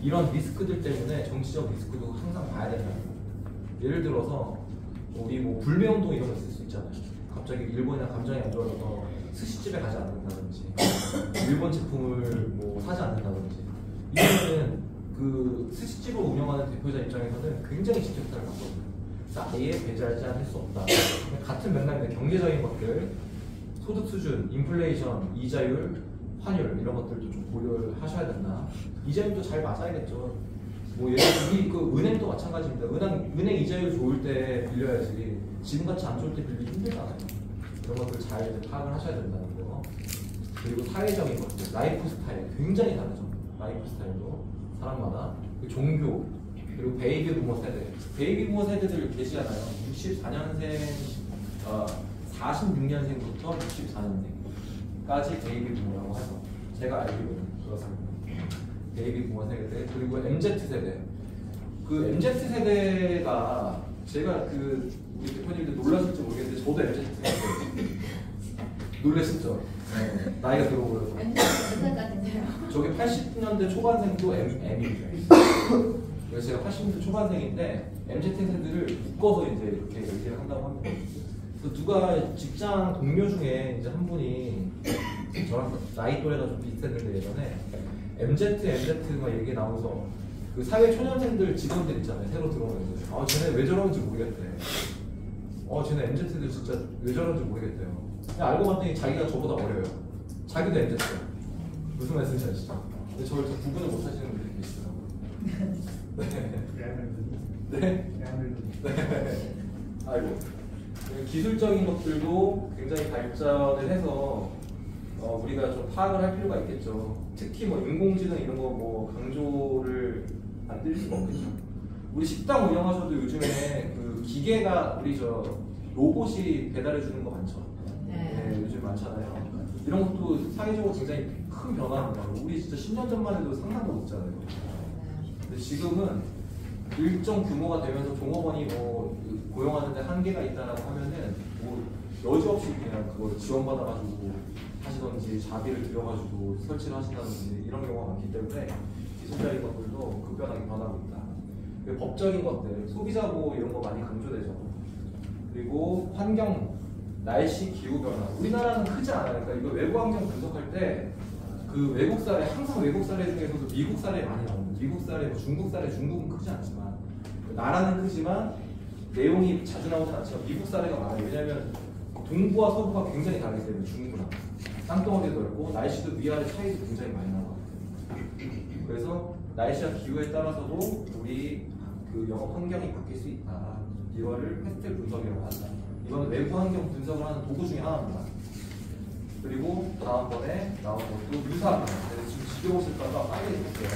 이런 리스크들 때문에 정치적 리스크도 항상 봐야 된다는 거예요. 예를 들어서 우리 뭐 불매운동 이런 거 있을 수 있잖아요. 갑자기 일본이랑 감정이 안 좋아져서 스시집에 가지 않는다든지 일본 제품을 뭐 사지 않는다든지 이거는 그 스시집을 운영하는 대표자 입장에서는 굉장히 직격탄을 받거든요. 그래서 아예 배제하지 않을 수 없다. 같은 맥락인데 경제적인 것들, 소득 수준, 인플레이션, 이자율, 환율 이런 것들도 좀 고려를 하셔야 된다. 이자율도 잘 맞아야겠죠. 뭐 예를 들어 우리 그 은행도 마찬가지입니다. 은행 이자율 좋을 때 빌려야지 지금같이 안 좋을 때 빌리기 힘들잖아요. 이런 것들 잘 이제 파악을 하셔야 된다는 거. 그리고 사회적인 것들, 라이프 스타일 굉장히 다르죠. 라이프 스타일도 사람마다. 그리고 종교, 그리고 베이비 부머 세대. 베이비 부머 세대들 계시잖아요. 64년생, 46년생부터 64년생까지 베이비 부머라고 해서 제가 알기로는 그렇습니다. 베이비 부머 세대, 그리고 MZ 세대. 그 MZ 세대가 제가 그 우리 대표님들 놀라실지 모르겠는데 저도 MZ 세대 놀라셨죠? 네. 나이가 들어보여서. 저게 80년대 초반생도 M입니다. 그래서 제가 80년대 초반생인데 MZ 세대를 묶어서 이제 이렇게 얘기를 한다고 합니다. 그래서 누가 직장 동료 중에 이제 한 분이 저랑 나이 또래가 좀 비슷했는데 예전에 MZ 막 얘기 나오면서 그 사회 초년생들 직원들 있잖아요. 새로 들어오면서 쟤네 왜 저러는지 모르겠대. 쟤네 MZ들 진짜 왜 저러는지 모르겠대요. 그냥 알고 봤더니 자기가 저보다 어려요. 자기도 MZ예요. 무슨 말씀인지 아시죠? 근데 저를 더 구분을 못 하시는 분들이 계시더라고요. 네. 네. 아이고. 기술적인 것들도 굉장히 발전을 해서 우리가 좀 파악을 할 필요가 있겠죠. 특히 뭐 인공지능 이런 거 뭐 강조를 안 드릴 수가 없겠죠. 우리 식당 운영하셔도 요즘에 그 기계가 우리 저 로봇이 배달해 주는 거 많죠. 네, 요즘 많잖아요. 이런 것도 사회적으로 굉장히 큰 변화입니다. 우리 진짜 10년 전만 해도 상상도 못잖아요. 근데 지금은 일정 규모가 되면서 종업원이 뭐 고용하는데 한계가 있다라고 하면은 뭐 여지없이 그냥 그걸 지원받아가지고 하시던지 자비를 들여가지고 설치를 하신다든지 이런 경우가 많기 때문에 기술적인 것들도 급변하게 변하고 있다. 그리고 법적인 것들, 소비자 보호 이런 거 많이 강조되죠. 그리고 환경, 날씨, 기후 변화. 우리나라는 크지 않아요. 그러니까 이거 외부 환경 분석할 때 그 외국 사례, 항상 외국 사례 중에서도 미국 사례 많이 나옵니다. 미국 사례, 뭐 중국 사례, 중국은 크지 않지만 나라는 크지만 내용이 자주 나오진 않지만 미국 사례가 많아요. 왜냐하면 동부와 서부가 굉장히 다르기 때문에 중부랑 땅덩어리도 넓고 날씨도 위아래 차이도 굉장히 많이 나거든요. 그래서 날씨와 기후에 따라서도 우리 그 영업 환경이 바뀔 수 있다. 이거를 패스트 분석이라고 한다. 이건 외부 환경 분석을 하는 도구 중에 하나입니다. 그리고 다음번에 나온 것도 유사합니다. 지금 지겨우실까봐 빨리 해볼게요.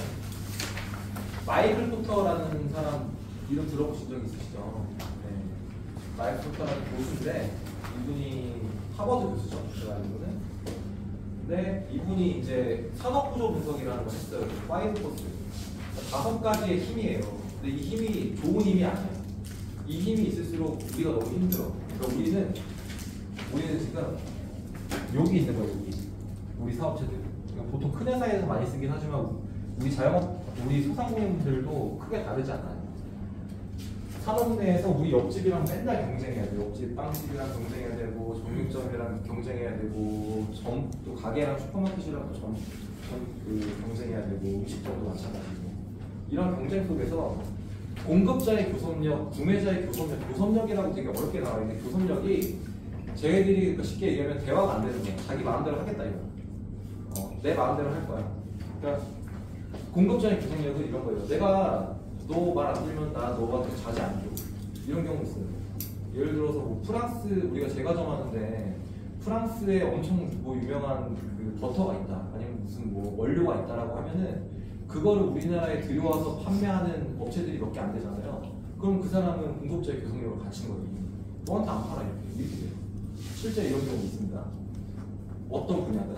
마이클 포터라는 사람 이름 들어보신 적 있으시죠? 네. 마이클 포터라는 교수인데 이분이 하버드 교수죠. 제가 알기로는. 근데 이분이 이제 산업구조 분석이라는 걸 했어요. 5포스. 5가지의 힘이에요. 근데 이 힘이 좋은 힘이 아니에요. 이 힘이 있을수록 우리가 너무 힘들어. 그러니까 우리는 지금 여기 있는 거예요. 여기. 우리 사업체들. 그러니까 보통 큰 회사에서 많이 쓰긴 하지만 우리 자영업, 우리 소상공인들도 크게 다르지 않아요. 산업 내에서 우리 옆집이랑 맨날 경쟁해야 돼요. 옆집 빵집이랑 경쟁해야 되고, 정육점이랑 경쟁해야 되고, 또 가게랑 슈퍼마켓이랑 또 경쟁해야 되고, 음식점도 마찬가지고. 이런 경쟁 속에서 공급자의 교섭력, 구매자의 교섭력, 교섭력이라고 되게 어렵게 나와 있는데, 교섭력이 쟤들이 쉽게 얘기하면 대화가 안 되는 거야. 자기 마음대로 하겠다 이거. 내 마음대로 할 거야. 그러니까 공급자의 교섭력은 이런 거예요. 내가 너 말 안 들으면 나 너한테 자지 안 줘. 이런 경우 있어요. 예를 들어서 뭐 프랑스, 우리가 제과점 하는데 프랑스에 엄청 뭐 유명한 그 버터가 있다, 아니면 무슨 뭐 원료가 있다라고 하면은 그거를 우리나라에 들여와서 판매하는 업체들이 몇 개 안 되잖아요. 그럼 그 사람은 공급자의 교섭력을 갖춘 거예요. 너한테 안 팔아 이렇게 돼요. 실제 이런 경우 있습니다. 어떤 분야든.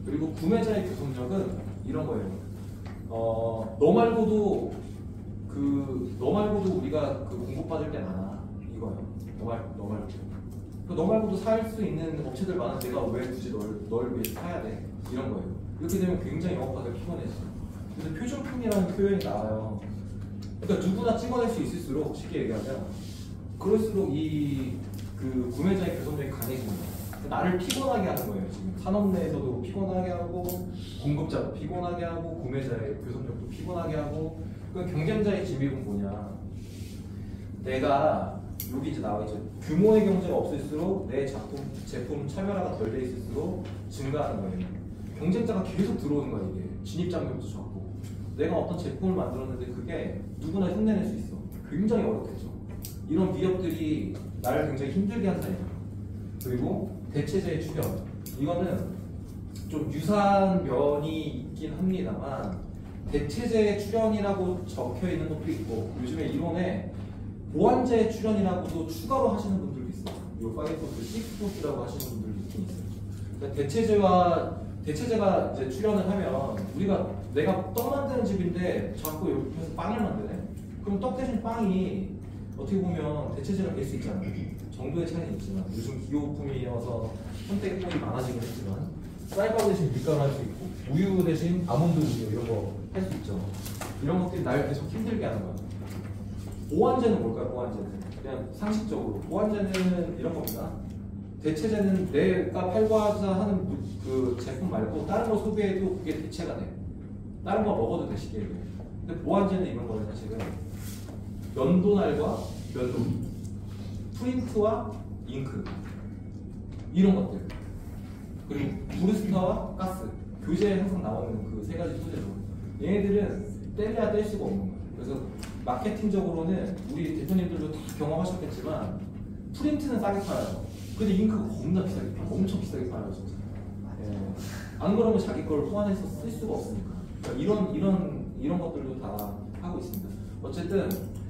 그리고 구매자의 교섭력은 이런 거예요. 너 말고도 우리가 그 공급받을 게 많아 이거예요. 너 말고. 너 말고도 살 수 있는 업체들 많은데 내가 왜 굳이 널 위해서 사야 돼? 이런 거예요. 이렇게 되면 굉장히 영업하기가 피곤해져. 그래서 표준품이라는 표현이 나와요. 그러니까 누구나 찍어낼 수 있을수록, 쉽게 얘기하면 그럴수록 그 구매자의 교섭력이 강해집니다. 나를 피곤하게 하는 거예요. 지금 산업 내에서도 피곤하게 하고, 공급자도 피곤하게 하고, 구매자의 교섭력도 피곤하게 하고. 그 경쟁자의 집입은 뭐냐? 내가 여기 이제 나와 있죠. 규모의 경쟁가 없을수록 내 제품 차별화가 덜 돼 있을수록 증가하는 거예요. 경쟁자가 계속 들어오는 거야 이게. 진입 장벽도 적고. 내가 어떤 제품을 만들었는데 그게 누구나 흉내낼 수 있어. 굉장히 어렵겠죠. 이런 위협들이 나를 굉장히 힘들게 한다니까. 그리고 대체제의 출현. 이거는 좀 유사한 면이 있긴 합니다만, 대체제의 출현이라고 적혀 있는 것도 있고, 요즘에 이론에 보완제의 출현이라고도 추가로 하시는 분들도 있어요. 이 5포스, 6포스라고 하시는 분들도 있긴 있어요. 그러니까 대체제가 이제 출현을 하면 내가 떡 만드는 집인데 자꾸 옆에서 빵을 만드네. 그럼 떡 대신 빵이 어떻게 보면 대체제가 될 수 있잖아요. 정도의 차이는 있지만, 요즘 기호품이어서 선택권이 많아지긴 했지만, 쌀가루 대신 밀가루 할 수 있고, 우유 대신 아몬드 우유 이런 거 할 수 있죠. 이런 것들이 날 계속 힘들게 하는 거야. 보완제는 뭘까요? 보완제는 그냥 상식적으로 보완제는 이런 겁니다. 대체제는 내가 팔고자 하는 그 제품 말고 다른 거 소비해도 그게 대체가 돼. 다른 거 먹어도 돼, 쉽게 얘기해. 근데 보완제는 이런 거예요. 사실은 면도날과 면도, 프린트와 잉크, 이런 것들, 그리고 브루스타와 가스, 교재에 항상 나오는 그 세 가지 소재로 얘네들은 떼려야 뗄 수가 없는 거예요. 그래서 마케팅적으로는 우리 대표님들도 다 경험하셨겠지만, 프린트는 싸게 팔아요. 근데 잉크가 겁나 비싸게 팔아요. 엄청 비싸게 팔아요, 진짜. 예. 안 그러면 자기 걸 호환해서 쓸 수가 없으니까. 그러니까 이런 것들도 다 하고 있습니다. 어쨌든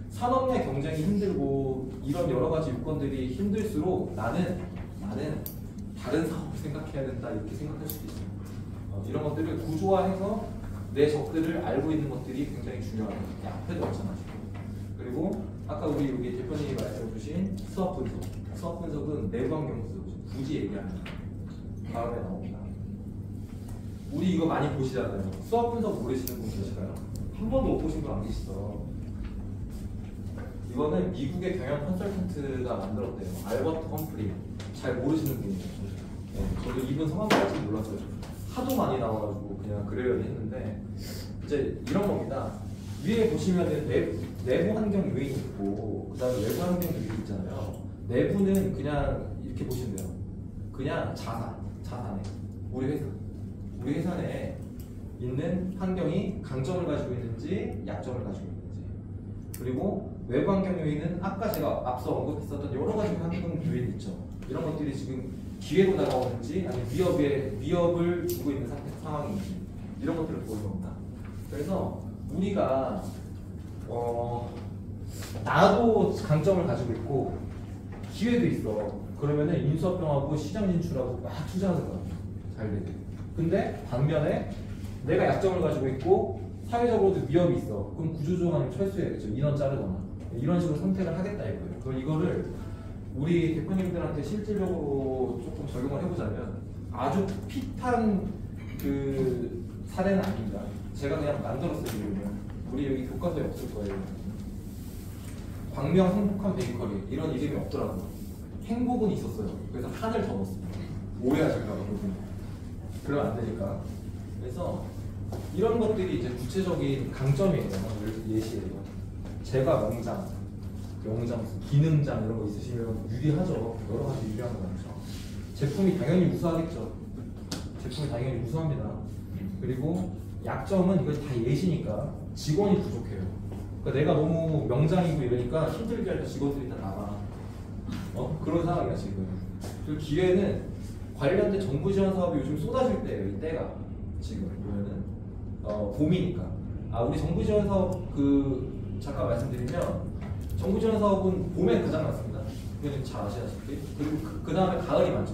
산업 내 경쟁이 힘들고 이런 여러 가지 요건들이 힘들수록 나는 다른 사업을 생각해야 된다, 이렇게 생각할 수도 있어요. 이런 것들을 구조화해서 내 적들을 알고 있는 것들이 굉장히 중요하다. 앞에도 마찬가지고. 그리고 아까 우리 여기 대표님이 말씀해 주신 수업 분석. 수업 분석은 내부 환경 분석. 굳이 얘기하면 다음에 나옵니다. 우리 이거 많이 보시잖아요. 수업 분석 모르시는 분 계실까요? 한 번도 못 보신 분 안 계시죠? 이거는 미국의 경영 컨설턴트가 만들었대요. 알버트 험프리. 잘 모르시는 분이에요. 네, 저도 이분 성함까지 몰랐어요. 하도 많이 나와가지고 그냥 그래요 했는데, 이제 이런 겁니다. 위에 보시면은 내부 환경 요인이 있고, 그 다음에 외부 환경 요인이 있잖아요. 내부는 그냥 이렇게 보시면 돼요. 그냥 자산에 우리 회사 내에 있는 환경이 강점을 가지고 있는지 약점을 가지고 있는지, 그리고 외부 환경 요인은 아까 제가 앞서 언급했었던 여러 가지 환경 요인이 있죠. 이런 것들이 지금 기회로 다가오는지, 아니면 위협을 주고 있는 상황인지, 이런 것들을 보는 겁니다. 그래서 우리가 나도 강점을 가지고 있고 기회도 있어. 그러면은 인수합병하고 시장 진출하고 막 투자하는 거야. 잘 되게. 근데 반면에 내가 약점을 가지고 있고 사회적으로도 위협이 있어. 그럼 구조조정을 철수해야겠죠. 인원 자르거나 이런 식으로 선택을 하겠다 이거예요. 그럼 이거를 우리 대표님들한테 실질적으로 조금 적용을 해보자면, 아주 핏한 그 사례는 아닙니다. 제가 그냥 만들었어요. 이름을. 우리 여기 교과서에 없을 거예요. 광명 행복한 베이커리 이런 이름이 없더라고요. 행복은 있었어요. 그래서 한을 더 넣었습니다. 오해하실까 봐. 그러면 안 되니까. 그래서 이런 것들이 이제 구체적인 강점이에요. 예시예요. 제과 명장, 명장, 기능장 이런 거 있으시면 유리하죠. 여러 가지 유리한 거 많죠. 제품이 당연히 우수하겠죠. 제품이 당연히 우수합니다. 그리고 약점은 이거 다 예시니까 직원이 부족해요. 그러니까 내가 너무 명장이고 이러니까 힘들게 할 때 직원들이 다 나가. 그런 상황이야 지금. 그리고 기회는 관련된 정부 지원 사업이 요즘 쏟아질 때예요. 이 때가 지금 보면은 봄이니까. 우리 정부 지원 사업 잠깐 말씀드리면 정부 지원 사업은 봄에 가장 많습니다. 그건 잘 아시다시피. 그리고 그 다음에 가을이 많죠.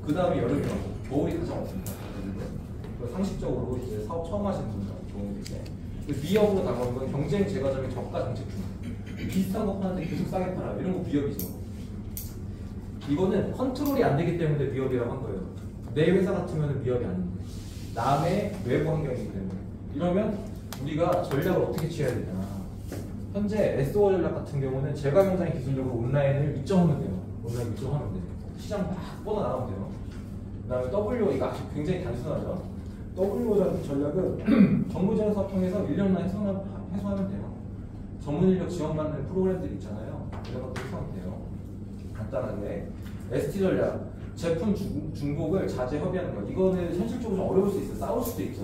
그 다음에 여름이 많고 겨울이 가장 없습니다. 상식적으로 이제 사업 처음 하시는 분들 도움이 되게. 비협으로 다가오는 건 경쟁 제과점의 저가 정책 중 비슷한 거 파는데 계속 싸게 팔아 이런 거 비협이죠. 이거는 컨트롤이 안 되기 때문에 비협이라고 한 거예요. 내 회사 같으면 비협이 아닌 거예요. 남의 외부 환경이기 때문에. 이러면 우리가 전략을 어떻게 취해야 되냐. 현재 S5 전략 같은 경우는 제과 명장의 기술력으로 온라인을 입점하면 돼요. 온라인 입점하면 돼요. 시장 막 뻗어나가면 돼요. 그 다음에 W, 이거 아주 굉장히 단순하죠. W 전략은 정부 지원 사업 통해서 1년만 해소하면 돼요. 전문 인력 지원받는 프로그램들 있잖아요. 이런 것도 해소하면 돼요. 간단하게. ST 전략, 제품 중복을 자재 협의하는 거. 이거는 현실적으로 좀 어려울 수 있어요. 싸울 수도 있죠.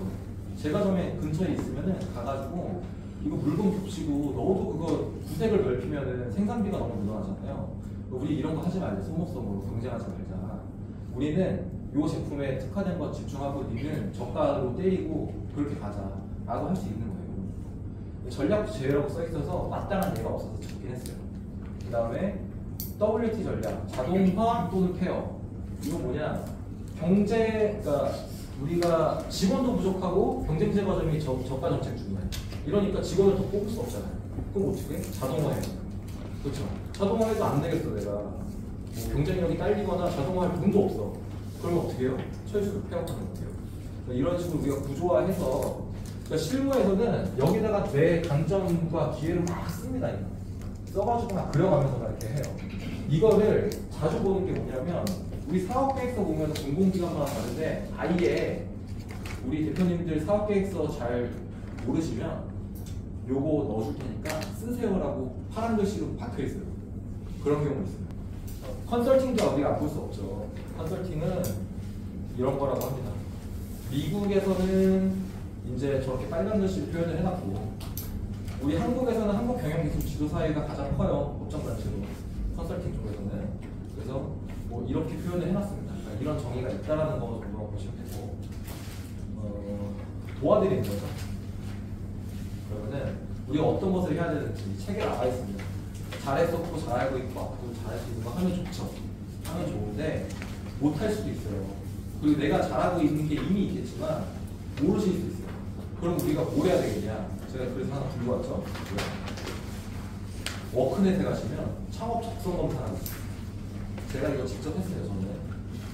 제과점에 근처에 있으면은 가가지고 이거 물건 겹치고 너도 그거 구색을 넓히면은 생산비가 너무 늘어나잖아요. 우리 이런 거 하지 말자. 소모성으로 경쟁하지 말자. 우리는 이 제품에 특화된 거 집중하고 니는 저가로 때리고 그렇게 가자 라고 할 수 있는 거예요. 전략 제외라고 써 있어서 마땅한 예가 없어서 적긴 했어요. 그 다음에 WT 전략, 자동화 또는 페어. 이거 뭐냐, 그러니까 우리가 직원도 부족하고 경쟁 제과점이 저가 정책 중이에요. 이러니까 직원을 더 뽑을 수 없잖아요. 그럼 어떻게 해? 자동화해요. 그렇죠. 자동화해도 안 되겠어. 내가 뭐 경쟁력이 딸리거나 자동화할 돈도 없어. 그러면 어떻게 해요? 처리수를 폐업하는 거예요. 이런 식으로 우리가 구조화해서, 그러니까 실무에서는 여기다가 내 강점과 기회를 막 씁니다. 써가지고 막 그려가면서 막 이렇게 해요. 이거를 자주 보는 게 뭐냐면, 우리 사업계획서 보면 공공기관마다 다른데, 아예 우리 대표님들 사업계획서 잘 모르시면 요거 넣어줄 테니까 쓰세요라고 파란 글씨로 박혀있어요. 그런 경우 있어요. 컨설팅도 우리가 안 볼 수 없죠. 컨설팅은 이런 거라고 합니다. 미국에서는 이제 저렇게 빨간 글씨로 표현을 해놨고, 우리 한국에서는 한국경영기술 지도사회가 가장 커요. 법정단체로. 컨설팅 쪽에서는. 그래서 뭐 이렇게 표현을 해놨습니다. 그러니까 이런 정의가 있다라는 거 정도 보시면 되고, 도와드리는 거죠. 그러면은 우리가 어떤 것을 해야 되는지 책에 나와 있습니다. 잘했었고 잘 알고 있고 앞으로 잘할 수 있는 거 하면 좋죠. 하면 좋은데 못할 수도 있어요. 그리고 내가 잘하고 있는 게 이미 있겠지만 모르실 수 있어요. 그럼 우리가 뭘 해야 되겠냐? 제가 그래서 하나 들고 왔죠. 워크넷에 가시면 창업 적성 검사라고 있어요. 제가 이거 직접 했어요. 저는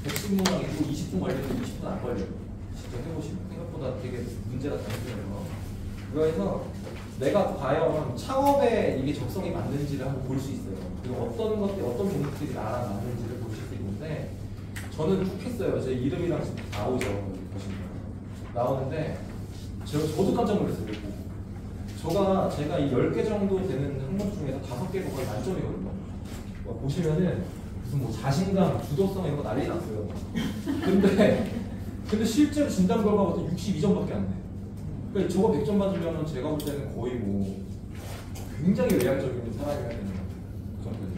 110문항이고 20분 걸리는데 20분 안 걸려요. 직접 해보시면 생각보다 되게 문제가 단순해요. 그래서 내가 과연 창업에 이게 적성이 맞는지를 한번 볼 수 있어요. 그리고 어떤 것들, 어떤 종목들이 나랑 맞는지를 보실 수 있는데, 저는 쭉 했어요. 제 이름이랑 지금 나오죠. 여기 보시면 나오는데 저도 깜짝 놀랐어요. 제가 이 10개 정도 되는 항목 중에서 5개가 거의 만점이거든요. 보시면은 무슨 뭐 자신감, 주도성 이런 거 난리 났어요. 근데 실제로 진단 결과가 62점밖에 안 돼. 그러니까 저거 100점 맞으면 제가 볼 때는 거의 뭐 굉장히 외향적인 사람이어야 되는 그 정도예요.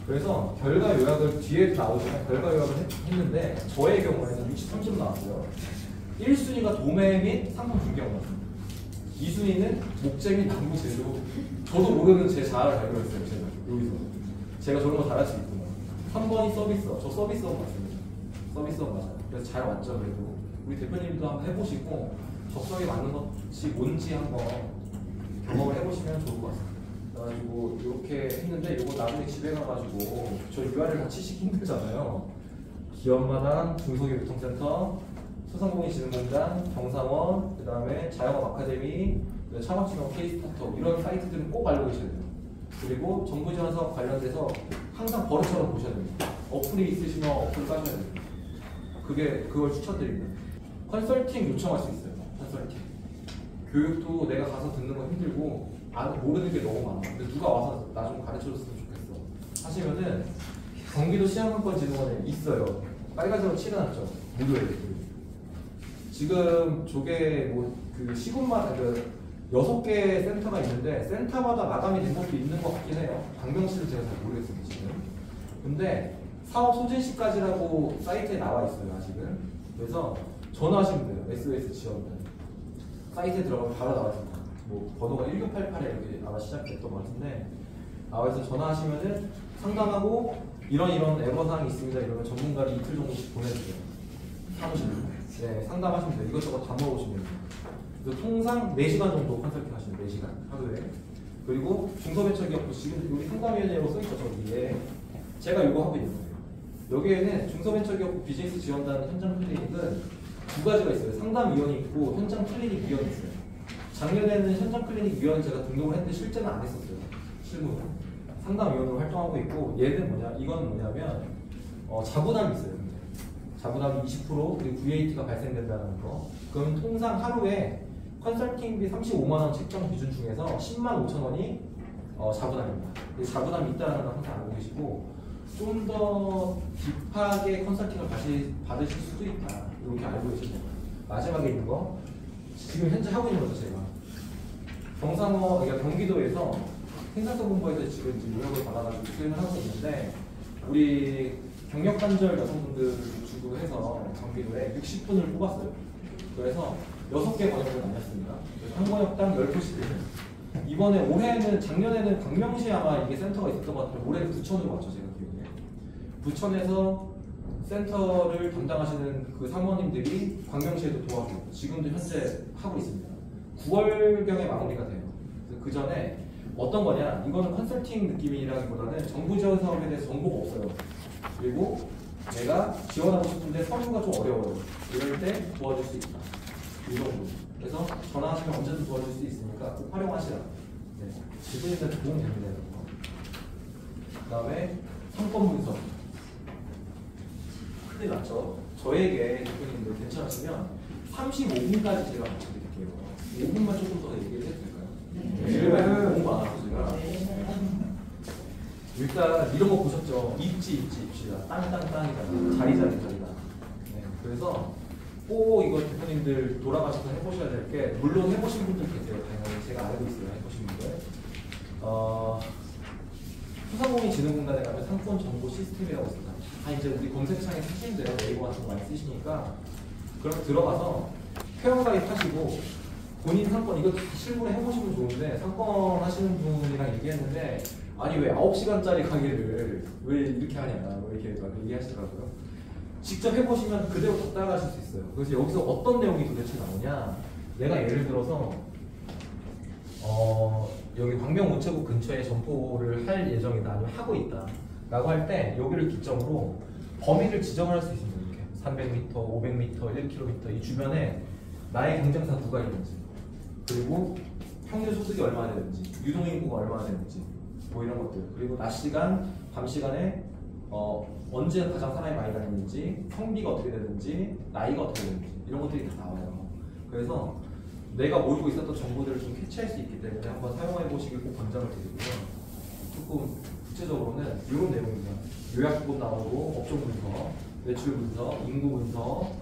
그래서 결과 요약을 뒤에 나오지만 결과 요약을 했는데 저의 경우에는 63점 나왔고요. 1순위가 도매 및 상품 중개업 나왔습니다. 2순위는 목재 및 나무 제조. 저도 모르는 제 자아를 발견했어요. 제가 여기서 제가 저런 거 잘할 수 있구나. 3번이 서비스업. 저 서비스업 맞습니다. 서비스업 맞아요. 그래서 잘 왔죠. 그래도 우리 대표님도 한번 해보시고 적성에 맞는 것이 뭔지 한번 경험을 해보시면 좋을 것 같습니다. 그래가지고 이렇게 했는데 이거 나중에 집에 가가지고 저 URL 다 치시기 힘들잖아요. 기업마당 중소기업유통센터 소상공인진흥공단, 경상원, 그 다음에 자영업 아카데미, 창업진흥 K스타트업 이런 사이트들은 꼭 알고 계셔야 돼요. 그리고 정부 지원 사업 관련돼서 항상 버릇처럼 보셔야 됩니다. 어플이 있으시면 어플 까셔야 됩니다. 그걸 추천드립니다. 컨설팅 요청할 수 있어요. 컨설팅. 교육도 내가 가서 듣는 건 힘들고 모르는 게 너무 많아. 근데 누가 와서 나 좀 가르쳐줬으면 좋겠어. 하시면은 경기도 시장상권진흥원에 있어요. 빨간색으로 칠해놨죠. 무료에. 지금 저게 그 시군마다 6개 센터가 있는데 센터마다 마감이 된 것도 있는 것 같긴 해요. 방명실은 제가 잘 모르겠습니다 지금. 근데 사업 소진시까지라고 사이트에 나와 있어요 아직은. 그래서 전화하시면 돼요. SOS 지원단 사이트에 들어가면 바로 나와 있습니다. 번호가 1988에 이렇게 아마 시작됐던 것 같은데 그래서 전화하시면은 상담하고 이런 애로사항이 있습니다 이러면 전문가를 이틀 정도씩 보내주세요. 사무실로. 네, 상담하시면 돼요. 이것저것 다 물어보시면 돼요. 그래서 통상 4시간 정도 컨설팅 하시면 4시간 하루에. 그리고 중소벤처기업부 지금 우리 상담위원회로 써있죠 저기에. 제가 이거 하고 있는 거예요. 여기에는 중소벤처기업부 비즈니스 지원단 현장 클리닉은 2가지가 있어요. 상담위원이 있고 현장 클리닉 위원이 있어요. 작년에는 현장 클리닉 위원 제가 등록을 했는데 실제는 안 했었어요. 실무는. 상담위원으로 활동하고 있고 얘는 이건 뭐냐면 자부담이 있어요. 근데. 자부담이 20% 그리고 VAT가 발생된다는 거. 그럼 통상 하루에 컨설팅비 35만원 책정 기준 중에서 10만 5천 원이 자부담입니다. 자부담이 있다는 걸 항상 알고 계시고 좀 더 딥하게 컨설팅을 받으실 수도 있다. 이렇게 알고 계시죠. 마지막에 있는 거 지금 현재 하고 있는 거죠 제가. 그러니까 경기도에서 생산성 공부에서 지금 요약을 받아가지고 수행을 하고 있는데 우리 경력단절 여성분들 주로 해서 경기도에 60분을 뽑았어요. 그래서 6개 번역을 나눴습니다. 그래서 한 번역당 12시간. 이번에 작년에는 광명시에 아마 이게 센터가 있었던 것 같은데 올해는 부천으로 왔죠 제가 기억에. 부천에서 센터를 담당하시는 그 사모님들이 광명시에도 도와주고 지금도 현재 하고 있습니다. 9월경에 마무리가 돼요. 그 전에 어떤 거냐? 이거는 컨설팅 느낌이라기보다는 정부 지원 사업에 대해서 정보가 없어요. 그리고 내가 지원하고 싶은데 서류가 좀 어려워요. 이럴 때 도와줄 수 있다. 이 정도. 그래서 전화하시면 언제든 도와줄 수 있으니까 꼭 활용하시라. 네. 대표님들한테 도움이 됩니다. 그 다음에 상권 분석. 큰일 났죠. 저에게 대표님들 괜찮으시면 35분까지 제가 맞춰드릴게요. 5분만 조금 더 얘기를 해도 될까요? 네. 너무 많아서 제가. 일단 이런 거 보셨죠? 입지다. 땅이다. 자리다. 네. 그래서 꼭 이거 대표님들 돌아가셔서 해보셔야 될 게 물론 해보신 분들 계세요. 당연히 제가 알고 있어요. 해보신 분들. 소상공인진흥공단에 가면 상권 정보 시스템이라고 있습니다. 이제 우리 검색창에 쓰시는데요. 네이버 같은 거 많이 쓰시니까 그럼 들어가서 회원가입 하시고 본인 상권 이거 실무를 해보시면 좋은데 상권 하시는 분이랑 얘기했는데 아니 왜 9시간짜리 강의를 왜 이렇게 하냐 왜 이렇게 막 얘기하시더라고요. 직접 해보시면 그대로 더 따라가실 수 있어요. 그래서 여기서 어떤 내용이 도대체 나오냐, 내가 예를 들어서 여기 광명 우체국 근처에 점포를 할 예정이다 아니면 하고 있다 라고 할 때 여기를 기점으로 범위를 지정을 할 수 있습니다. 이렇게 300m, 500m, 1km 이 주변에 나의 경쟁사 누가 있는지, 그리고 평균 소득이 얼마나 되는지, 유동인구가 얼마나 되는지 뭐 이런 것들, 그리고 낮 시간, 밤 시간에 언제 가장 사람이 많이 다니는지, 성비가 어떻게 되는지, 나이가 어떻게 되는지 이런 것들이 다 나와요. 그래서 내가 모르고 있었던 정보들을 좀 캐치할 수 있기 때문에 한번 사용해 보시길 꼭 권장을 드리고요. 조금 구체적으로는 이런 내용입니다. 요약 부분 나오고 업종 분석, 매출 분석, 인구 분석,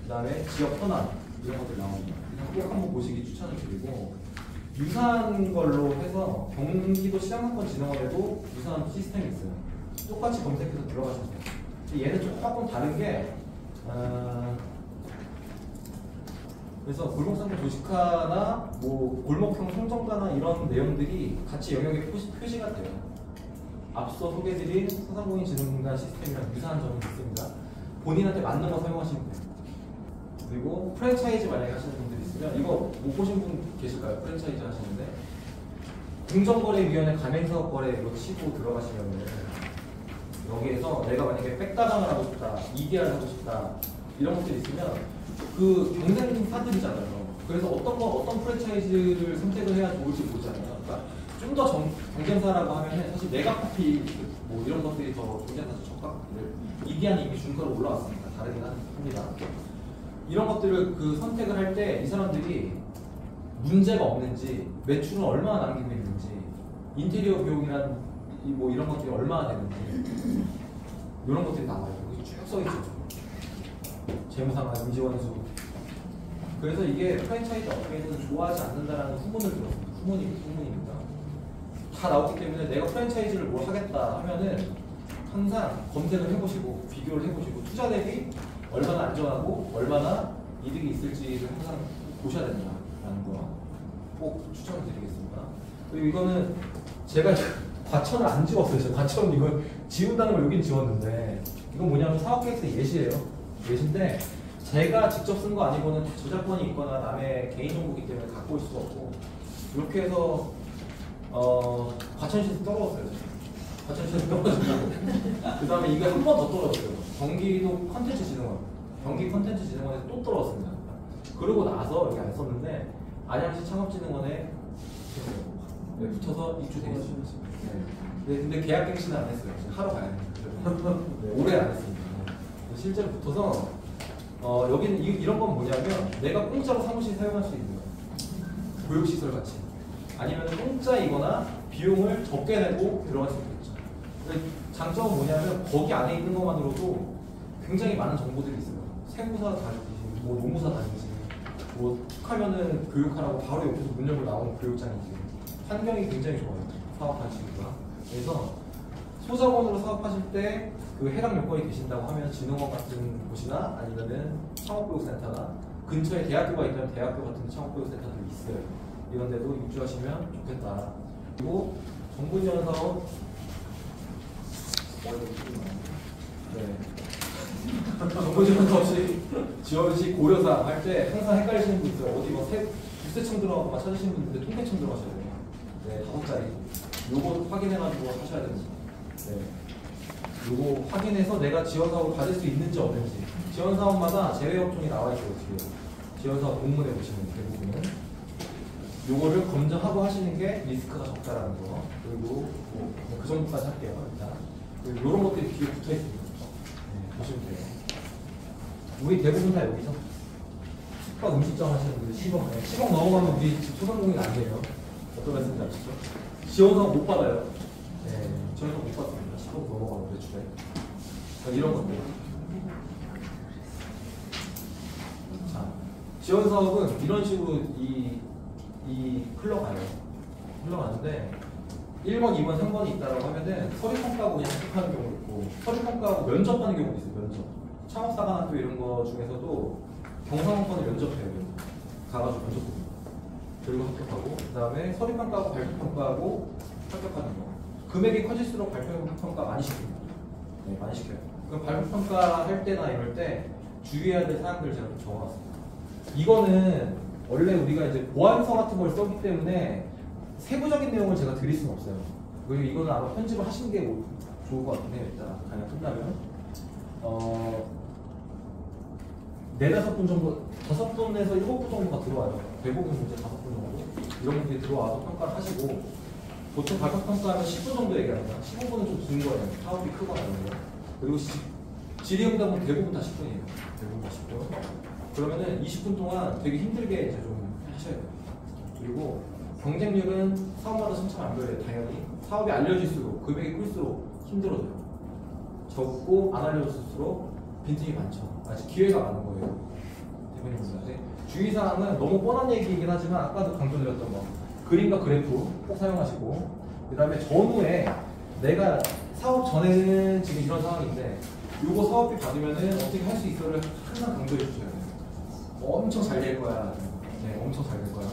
그 다음에 지역 현안 이런 것들 나옵니다. 그래서 꼭 한번 보시기 추천을 드리고, 유사한 걸로 해서 경기도 시장상권진흥원에도 유사한 시스템이 있어요. 똑같이 검색해서 들어가셔도 돼요. 얘는 조금 다른 게 그래서 골목상권 도시화나 뭐 골목형 성정가나 이런 내용들이 같이 영역에 표시가 돼요. 앞서 소개드린 소상공인진흥공단 시스템이랑 유사한 점이 있습니다. 본인한테 맞는 거 사용하시면 돼요. 그리고 프랜차이즈 만약에 하시는 분들이 있으면 이거 못 보신 분 계실까요? 프랜차이즈 하시는데 공정거래위원회 가맹사업거래로 치고 들어가시면 여기에서 내가 만약에 백다방을 하고 싶다, EDR을 하고 싶다 이런 것들이 있으면 그 경쟁사들이잖아요. 그래서 어떤 프랜차이즈를 선택을 해야 좋을지 모르잖아요. 그러니까 좀 더 경쟁사라고 하면은 사실 메가커피 뭐 이런 것들이 더 경쟁사적 적합을 이디안이 이미 중가로 올라왔으니까 다르긴 합니다. 이런 것들을 그 선택을 할 때 이 사람들이 문제가 없는지, 매출은 얼마나 남기고 있는지, 인테리어 비용이란 뭐 이런 것들이 얼마나 되는지 이런 것들이 나와요. 여기 쭉 써있죠. 재무상환, 임시원수. 그래서 이게 프랜차이즈 업계에서는 좋아하지 않는다라는 후문을 들었습니다. 후문입니다. 다 나왔기 때문에 내가 프랜차이즈를 뭘 하겠다 하면은 항상 검색을 해보시고 비교를 해보시고 투자 대비 얼마나 안전하고 얼마나 이득이 있을지를 항상 보셔야 된다라는 거 꼭 추천을 드리겠습니다. 그리고 이거는 제가 과천을 안 지웠어요. 제가 과천 이거 지운다는 걸 여긴 지웠는데 이건 뭐냐면 사업 계획서 예시예요. 예시인데 제가 직접 쓴 거 아니고는 다 저작권이 있거나 남의 개인정보이기 때문에 갖고 올 수가 없고 이렇게 해서 과천시에서 떨어졌어요. 과천시에서 떨어졌고 그 다음에 이게 한 번 더 떨어졌어요. 경기도 컨텐츠진흥원 경기 컨텐츠진흥원에서 또 떨어졌습니다. 그러고 나서 여기 안 썼는데 안양시 창업진흥원에 붙어서 입주되겠습니다. 네. 근데 계약갱신은 안 했어요. 하러 가야 돼요. 네, 오래 안 했습니다. 실제로 붙어서 여기는 이런 건 뭐냐면 내가 공짜로 사무실 사용할 수 있는 거예요. 교육시설 같이. 아니면 공짜이거나 비용을 적게 내고 들어갈 수 있겠죠. 장점은 뭐냐면 거기 안에 있는 것만으로도 굉장히 많은 정보들이 있어요. 세무사 다니지, 뭐 노무사 다니지, 뭐 툭하면은 교육하라고 바로 옆에서 문 열고 나오는 교육장이지. 환경이 굉장히 좋아요. 사업하시기가. 그래서 소자본으로 사업하실 때 그 해당 요건이 되신다고 하면 진흥원 같은 곳이나 아니면은 창업교육센터나 근처에 대학교가 있다면 대학교 같은 창업교육센터들이 있어요. 이런 데도 입주하시면 좋겠다. 그리고 정부지원 사업 네. 정부지원 사업시 지원시 고려사 할 때 항상 헷갈리시는 분 있어요. 어디 뭐 국세청 들어가고 막 찾으시는 분인데 통계청 들어가셔야 돼요. 네, 5자리. 요거 확인해가지고 하셔야 됩니다. 네. 요거 확인해서 내가 지원사업을 받을 수 있는지 없는지. 지원사업마다 제외업종이 나와 있어요. 지금 지원사업 공문에 보시면 대부분은 요거를 검증하고 하시는 게 리스크가 적다라는 거. 그리고 그 정도까지 할게요. 일단 그리고 요런 것들이 뒤에 붙어 있습니다. 네, 보시면 돼요. 우리 대부분 다 여기서 숙박 음식점 하시는 분들 10억, 네, 10억 넘어가면 우리 소상공인 안 돼요. 어떤 말씀인지 아시죠? 지원사업 못 받아요. 네, 지원사업 못 받습니다. 10억 넘어가면 매출에. 이런 것들. 자, 지원사업은 이런 식으로 흘러가요. 흘러가는데 1번, 2번, 3번이 있다고 하면은 서류평가하고 그냥 합격하는 경우도 있고 서류평가하고 면접하는 경우도 있어요. 면접. 창업사관학교 이런 거 중에서도 경상권을 면접해요. 가가지고 면접 봅니다. 그리고 합격하고 그 다음에 서류평가하고 발표평가하고 합격하는 거. 금액이 커질수록 발표평가 많이 시킵니다. 네, 많이 시켜요. 그럼 발표평가 할 때나 이럴 때 주의해야 될 사항들을 제가 좀 적어놨습니다. 이거는 원래 우리가 이제 보안서 같은 걸 썼기 때문에 세부적인 내용을 제가 드릴 수는 없어요. 그리고 이거는 아마 편집을 하시는 게 좋을 것 같긴 해요. 일단 강의가 끝나면 4-5분 정도, 5분에서 7분 정도가 들어와요. 대부분 문제 5분 정도 이런 분들이 들어와서 평가를 하시고 보통 발표평가하면 10분 정도 얘기합니다. 15분은 좀 긴 거예요. 사업이 크거나 이런 거. 그리고 질의응답은 대부분 다 10분이에요. 대부분 다 10분. 그러면은 20분 동안 되게 힘들게 이제 좀 하셔야 돼요. 그리고 경쟁률은 사업마다 천차만별이에요. 당연히 사업이 알려질수록 금액이 클수록 힘들어져요. 적고 안 알려질수록 빈틈이 많죠. 아직 기회가 많은 거예요. 대표님들한테 주의사항은 너무 뻔한 얘기이긴 하지만 아까도 강조드렸던 거 그림과 그래프 꼭 사용하시고 그 다음에 전후에 내가 사업 전에는 지금 이런 상황인데 요거 사업비 받으면은 어떻게 할 수 있어를 항상 강조해 주셔야 돼요. 엄청 잘 될 거야. 네, 엄청 잘 될 거야.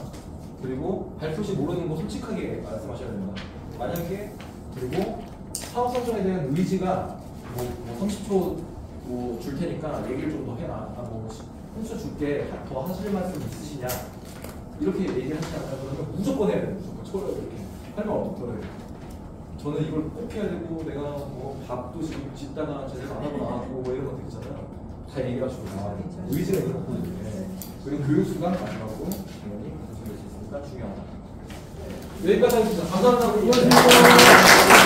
그리고 발표 시 모르는 거 솔직하게 말씀하셔야 됩니다. 만약에 그리고 사업 선정에 대한 의지가 뭐 30초 뭐 줄 테니까 얘기를 좀 더 해라. 뭐 혼수 줄게 더 하실 말씀 있으시냐? 이렇게 얘기하시잖아요. 그러면 무조건 해야 돼요. 무조건 쳐요. 이렇게 할 말 없더라고요. 저는 이걸 꼭 해야 되고 내가 뭐 밥도 지금 짓다가 제대로 안 하고 나왔고 뭐 이런 것들 있잖아요. 다 얘기가 주고 의지가 있었고 그리고 교육수가 마지막으로 당연히 당첨될 수 있으니까 중요하다. 네. 여기까지 하겠습니다. 감사합니다. 고맙습니다.